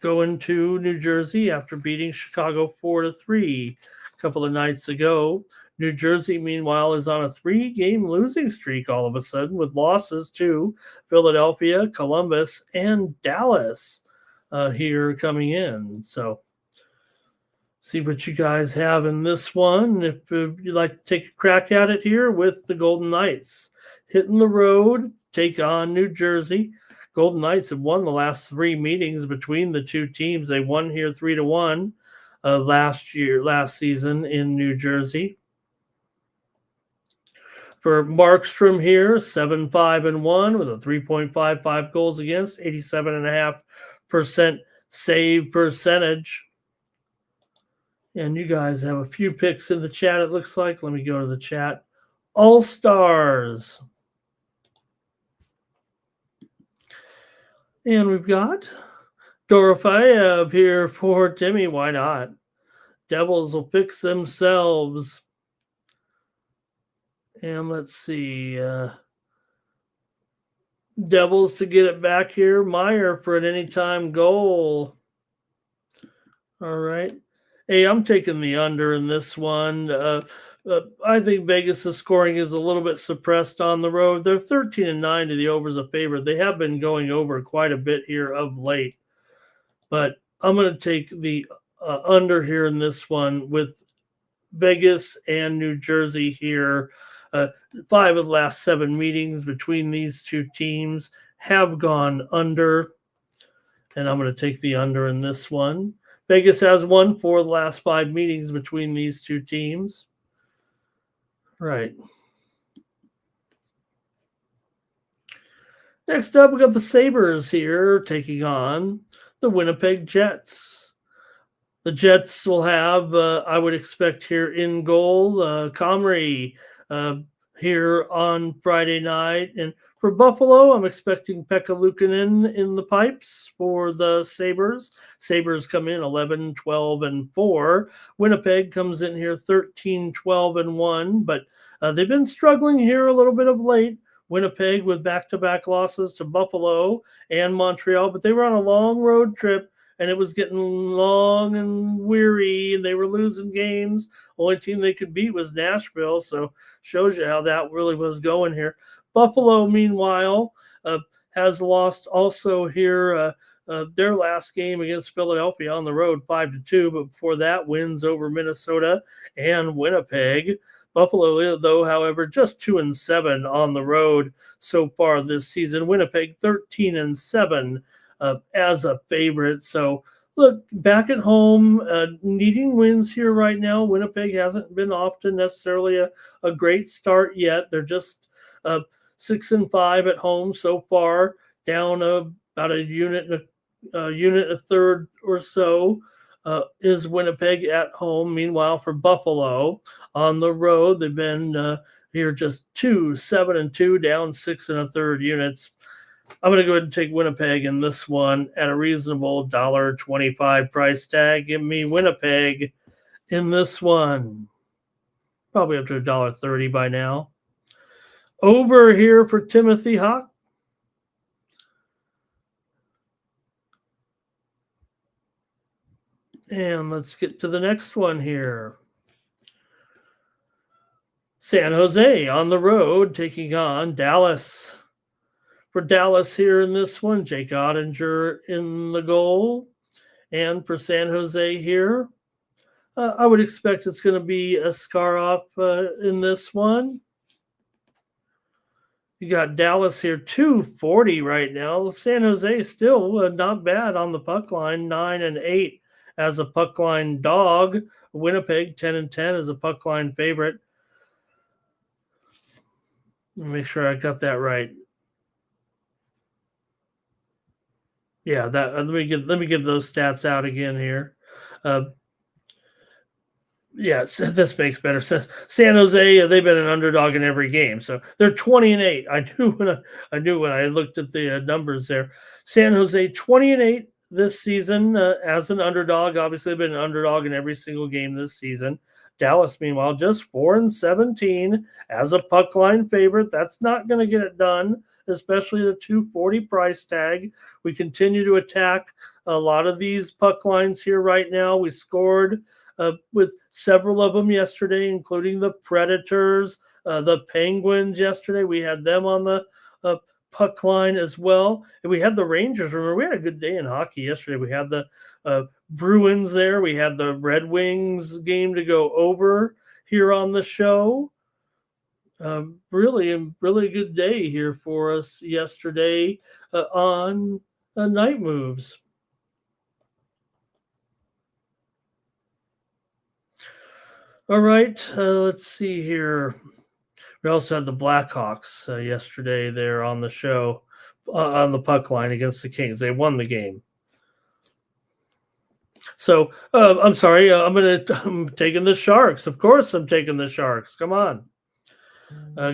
going to New Jersey after beating Chicago 4-3 a couple of nights ago. New Jersey, meanwhile, is on a 3-game losing streak all of a sudden with losses to Philadelphia, Columbus, and Dallas here coming in. So see what you guys have in this one. If you'd like to take a crack at it here with the Golden Knights. Hitting the road, take on New Jersey. Golden Knights have won the last 3 meetings between the two teams. They won here 3-1 last season in New Jersey. For Markstrom here, 7-5-1 with a 3.55 goals against, 87.5% save percentage. And you guys have a few picks in the chat, it looks like. Let me go to the chat. All-Stars. And we've got Dorofeyev here for Timmy. Why not? Devils will fix themselves. And let's see. Devils to get it back here. Meyer for an anytime goal. All right. Hey, I'm taking the under in this one. I think Vegas' scoring is a little bit suppressed on the road. They're 13-9 to the over as a favorite. They have been going over quite a bit here of late. But I'm going to take the under here in this one with Vegas and New Jersey here. 5 of the last 7 meetings between these two teams have gone under. And I'm going to take the under in this one. Vegas has won 4 of the last 5 meetings between these two teams. Right. Next up, we got the Sabres here taking on the Winnipeg Jets. The Jets will have, I would expect here in goal, Comrie here on Friday night. And For Buffalo, I'm expecting Pekka Luukkonen in the pipes for the Sabres. Sabres come in 11, 12, and 4. Winnipeg comes in here 13, 12, and 1, but they've been struggling here a little bit of late. Winnipeg with back-to-back losses to Buffalo and Montreal, but they were on a long road trip and it was getting long and weary and they were losing games. Only team they could beat was Nashville, so shows you how that really was going here. Buffalo, meanwhile, has lost also here their last game against Philadelphia on the road 5-2, but before that wins over Minnesota and Winnipeg. Buffalo, though, however, just 2-7 on the road so far this season. Winnipeg 13-7 as a favorite. So look, back at home, needing wins here right now. Winnipeg hasn't been off to necessarily a great start yet. They're just 6-5 at home so far, down about a unit a third or so. Is Winnipeg at home. Meanwhile, for Buffalo on the road, they've been here just 7-2, down 6 1/3 units. I'm going to go ahead and take Winnipeg in this one at a reasonable $1.25 price tag. Give me Winnipeg in this one. Probably up to $1.30 by now. Over here for Timothy Hawk. And let's get to the next one here. San Jose on the road taking on Dallas. For Dallas here in this one, Jake Ottinger in the goal. And for San Jose here, I would expect it's going to be a Askarov in this one. You got Dallas here, 240 right now. San Jose still not bad on the puck line, 9-8 as a puck line dog. Winnipeg 10-10 as a puck line favorite. Make sure I got that right. Yeah, that let me give those stats out again here. Yes, this makes better sense. San Jose, they've been an underdog in every game, so they're 20-8. I knew when I looked at the numbers there. San Jose 20-8 this season as an underdog. Obviously, they've been an underdog in every single game this season. Dallas, meanwhile, just 4-17 as a puck line favorite. That's not going to get it done, especially the 240 price tag. We continue to attack a lot of these puck lines here right now. We scored with several of them yesterday, including the Predators, the Penguins yesterday. We had them on the puck line as well. And we had the Rangers. Remember, we had a good day in hockey yesterday. We had the Bruins there. We had the Red Wings game to go over here on the show. Really good day here for us yesterday on Night Moves. All right, let's see here. We also had the Blackhawks yesterday there on the show, on the puck line against the Kings. They won the game. So I'm sorry. I'm taking the Sharks. Of course, I'm taking the Sharks. Come on.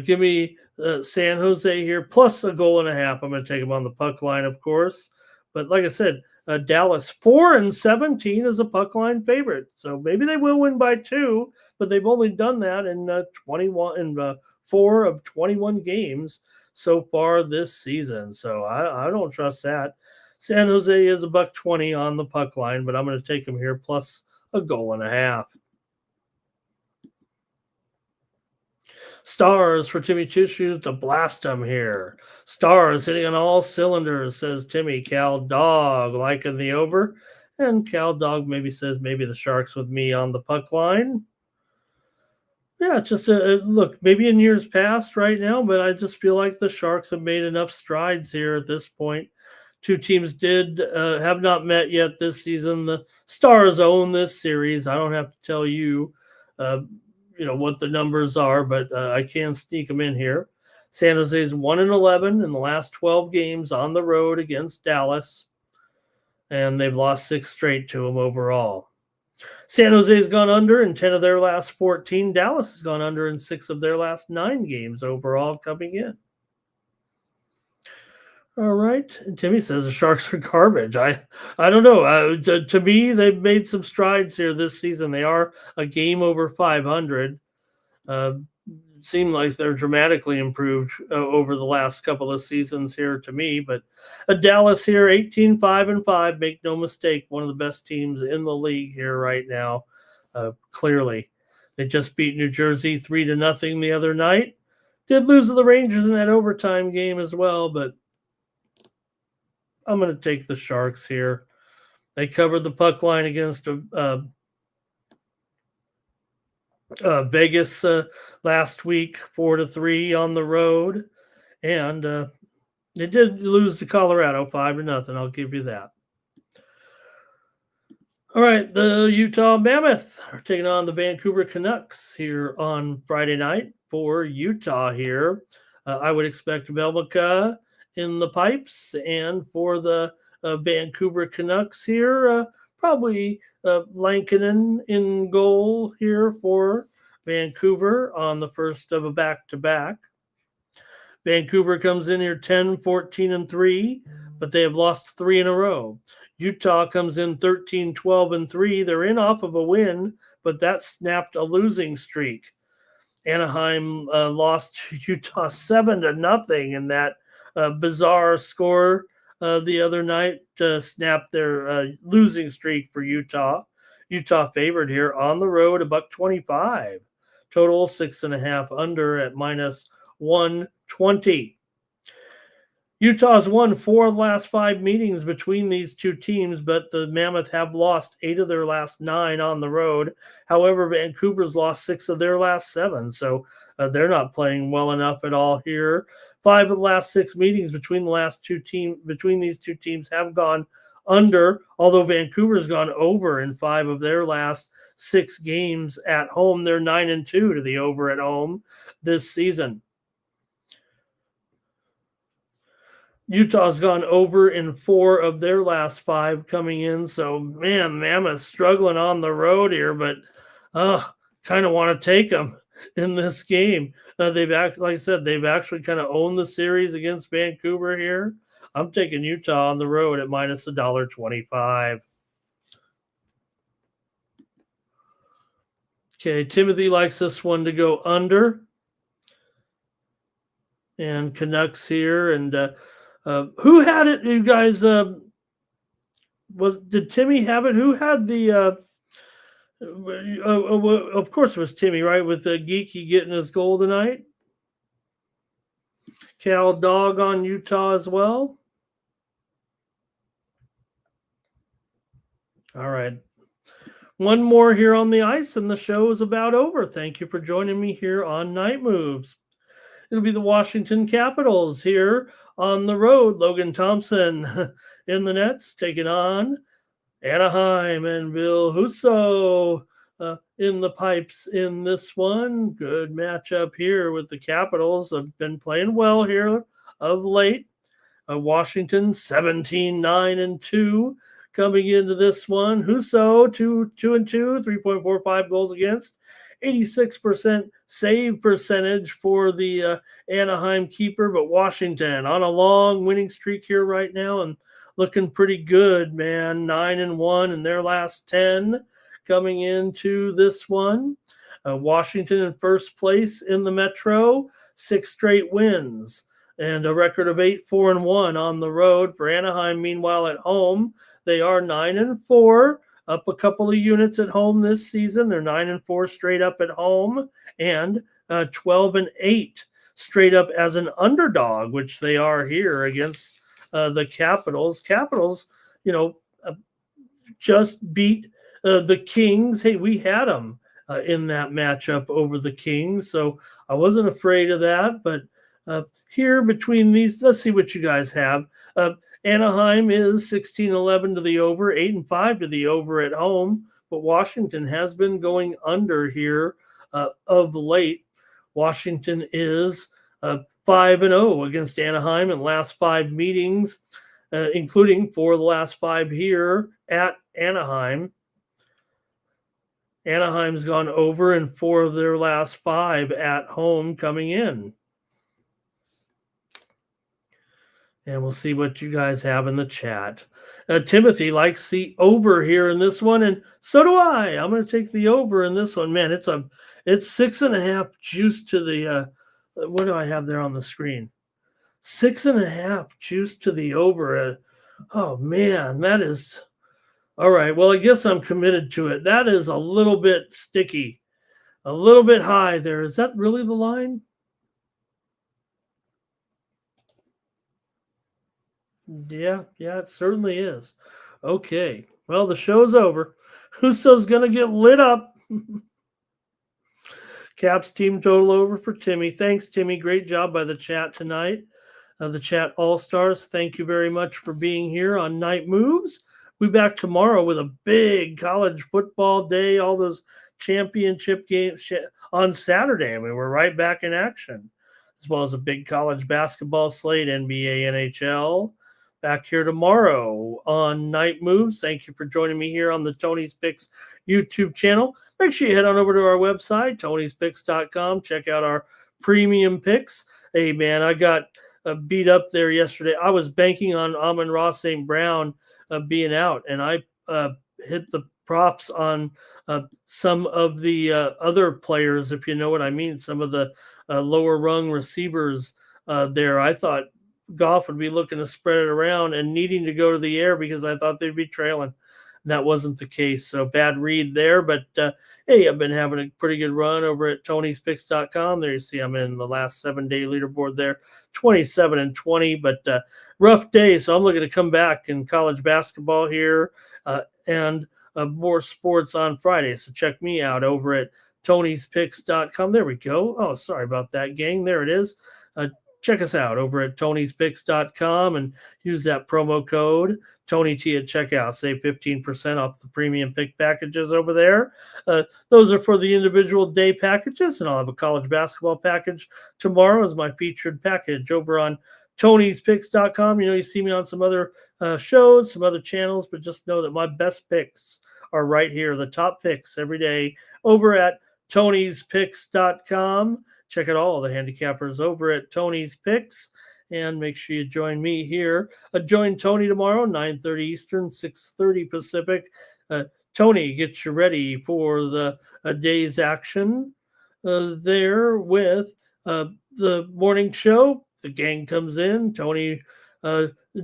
Give me San Jose here plus 1.5 goals. I'm going to take them on the puck line, of course. But like I said, Dallas 4-17 is a puck line favorite. So maybe they will win by 2, but they've only done that in 4 of 21 games so far this season. So I don't trust that. San Jose is $1.20 on the puck line, but I'm going to take them here plus 1.5 goals. Stars for Timmy Choo to blast him here. Stars hitting on all cylinders, says Timmy. Cal Dog liking the over. And Cal Dog maybe says maybe the Sharks with me on the puck line. Yeah, just look, maybe in years past right now, but I just feel like the Sharks have made enough strides here at this point. Two teams have not met yet this season. The Stars own this series. I don't have to tell you, what the numbers are, but I can sneak them in here. San Jose's 1-11 in the last 12 games on the road against Dallas, and they've lost 6 straight to them overall. San Jose's gone under in 10 of their last 14. Dallas has gone under in 6 of their last 9 games overall coming in. All right. And Timmy says the Sharks are garbage. I don't know. To me, they've made some strides here this season. They are a game over 500. Uh, Seem like they're dramatically improved over the last couple of seasons here to me. But Dallas here, 18-5-5. Make no mistake, one of the best teams in the league here right now. Clearly, they just beat New Jersey 3-0 the other night. Did lose to the Rangers in that overtime game as well, but I'm going to take the Sharks here. They covered the puck line against Vegas last week, 4-3 on the road, and they did lose to Colorado 5-0. I'll give you that. All right, the Utah Mammoth are taking on the Vancouver Canucks here on Friday night for Utah here. I would expect Velmica in the pipes, and for the Vancouver Canucks here, probably Lankinen in goal here for Vancouver on the first of a back-to-back. Vancouver comes in here 10-14-3, but they have lost 3 in a row. Utah comes in 13-12-3. They're in off of a win, but that snapped a losing streak. Anaheim lost to Utah 7-0 in that bizarre score the other night to snap their losing streak for Utah. Utah favored here on the road, $1.25. Total 6.5 under at -120. Utah's won 4 of the last 5 meetings between these two teams, but the Mammoth have lost 8 of their last 9 on the road. However, Vancouver's lost 6 of their last 7, so they're not playing well enough at all here. 5 of the last 6 meetings between these two teams have gone under, although Vancouver's gone over in 5 of their last 6 games at home. They're 9-2 to the over at home this season. Utah's gone over in 4 of their last 5 coming in. So, man, Mammoth struggling on the road here, but kind of want to take them in this game. Like I said, they've actually kind of owned the series against Vancouver here. I'm taking Utah on the road at -$1.25. Okay, Timothy likes this one to go under. And Canucks here, and who had it? You guys, did Timmy have it? Who had the? Of course, it was Timmy, right? With the Geeky getting his goal tonight. Cal Dog on Utah as well. All right. One more here on the ice, and the show is about over. Thank you for joining me here on Night Moves. It'll be the Washington Capitals here on the road. Logan Thompson in the nets, taking on Anaheim, and Bill Husso in the pipes in this one. Good matchup here with the Capitals. Have been playing well here of late. Washington 17-9-2 coming into this one. Husso 2-2, 3.45 goals against. 86% save percentage for the Anaheim keeper, but Washington on a long winning streak here right now and looking pretty good, man. 9-1 in their last 10 coming into this one. Washington in first place in the Metro, 6 straight wins and a record of 8-4-1 on the road. For Anaheim, meanwhile, at home, they are 9-4. Up a couple of units at home this season. They're 9-4 straight up at home and 12-8 straight up as an underdog, which they are here against the Capitals. Capitals, just beat the Kings. Hey, we had them in that matchup over the Kings, so I wasn't afraid of that. But here between these, let's see what you guys have. Anaheim is 16-11 to the over, 8-5 to the over at home, but Washington has been going under here of late. Washington is 5-0 against Anaheim in last 5 meetings, including 4 of the last 5 here at Anaheim. Anaheim's gone over in 4 of their last 5 at home coming in. And we'll see what you guys have in the chat. Timothy likes the over here in this one, and so do I. I'm going to take the over in this one. Man, it's 6.5 juice to the what do I have there on the screen? 6.5 juice to the over. Oh man, that is all right. Well, I guess I'm committed to it. That is a little bit sticky, a little bit high there. Is that really the line? Yeah, it certainly is. Okay. Well, the show's over. Huso's gonna get lit up. Caps team total over for Timmy. Thanks, Timmy. Great job by the chat tonight. The chat all stars. Thank you very much for being here on Night Moves. We'll be back tomorrow with a big college football day. All those championship games on Saturday. I mean, we're right back in action, as well as a big college basketball slate, NBA, NHL. Back here tomorrow on Night Moves. Thank you for joining me here on the Tony's Picks YouTube channel. Make sure you head on over to our website, tonyspicks.com. Check out our premium picks. Hey, man, I got beat up there yesterday. I was banking on Amon-Ra St. Brown being out, and I hit the props on some of the other players, if you know what I mean, some of the lower rung receivers there. I thought Goff would be looking to spread it around and needing to go to the air because I thought they'd be trailing. That wasn't the case. So bad read there. But hey, I've been having a pretty good run over at Tony'sPicks.com. There you see I'm in the last 7-day leaderboard there, 27-20. But rough day. So I'm looking to come back in college basketball here and more sports on Friday. So check me out over at Tony'sPicks.com. There we go. Oh, sorry about that, gang. There it is. Check us out over at Tony'sPicks.com and use that promo code TonyT at checkout. Save 15% off the premium pick packages over there. Those are for the individual day packages, and I'll have a college basketball package tomorrow as my featured package over on Tony'sPicks.com. You know, you see me on some other shows, some other channels, but just know that my best picks are right here, the top picks every day over at Tony'sPicks.com. Check out all the handicappers over at Tony's Picks, and make sure you join me here. Join Tony tomorrow, 9:30 Eastern, 6:30 Pacific. Tony gets you ready for the day's action there with the morning show. The gang comes in, Tony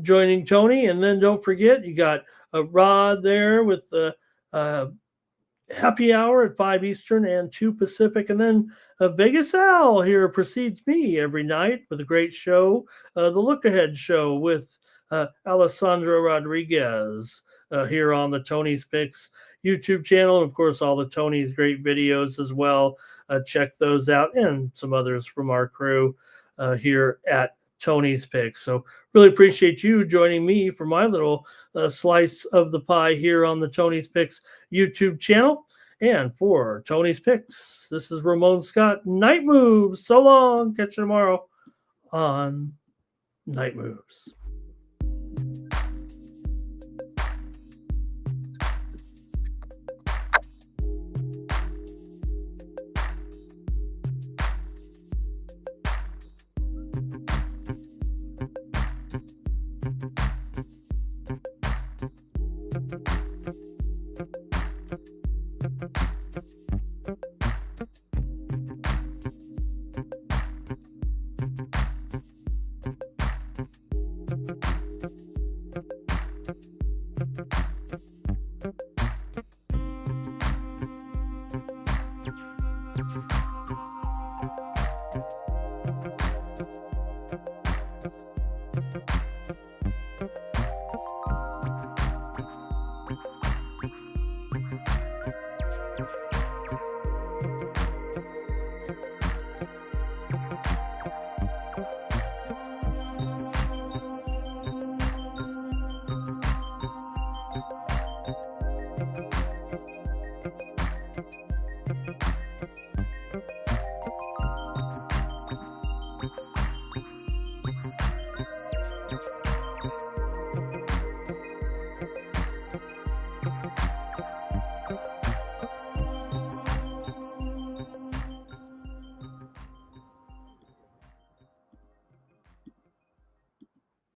joining Tony, and then don't forget, you got Rod there with the happy hour at 5 Eastern and 2 Pacific. And then Vegas Al here precedes me every night with a great show, the Look Ahead Show with Alessandro Rodriguez here on the Tony's Picks YouTube channel. And of course, all the Tony's great videos as well. Check those out and some others from our crew here at Tony's Picks. So really appreciate you joining me for my little slice of the pie here on the Tony's Picks YouTube channel. And for Tony's Picks, this is Ramon Scott. Night Moves. So long. Catch you tomorrow on Night Moves.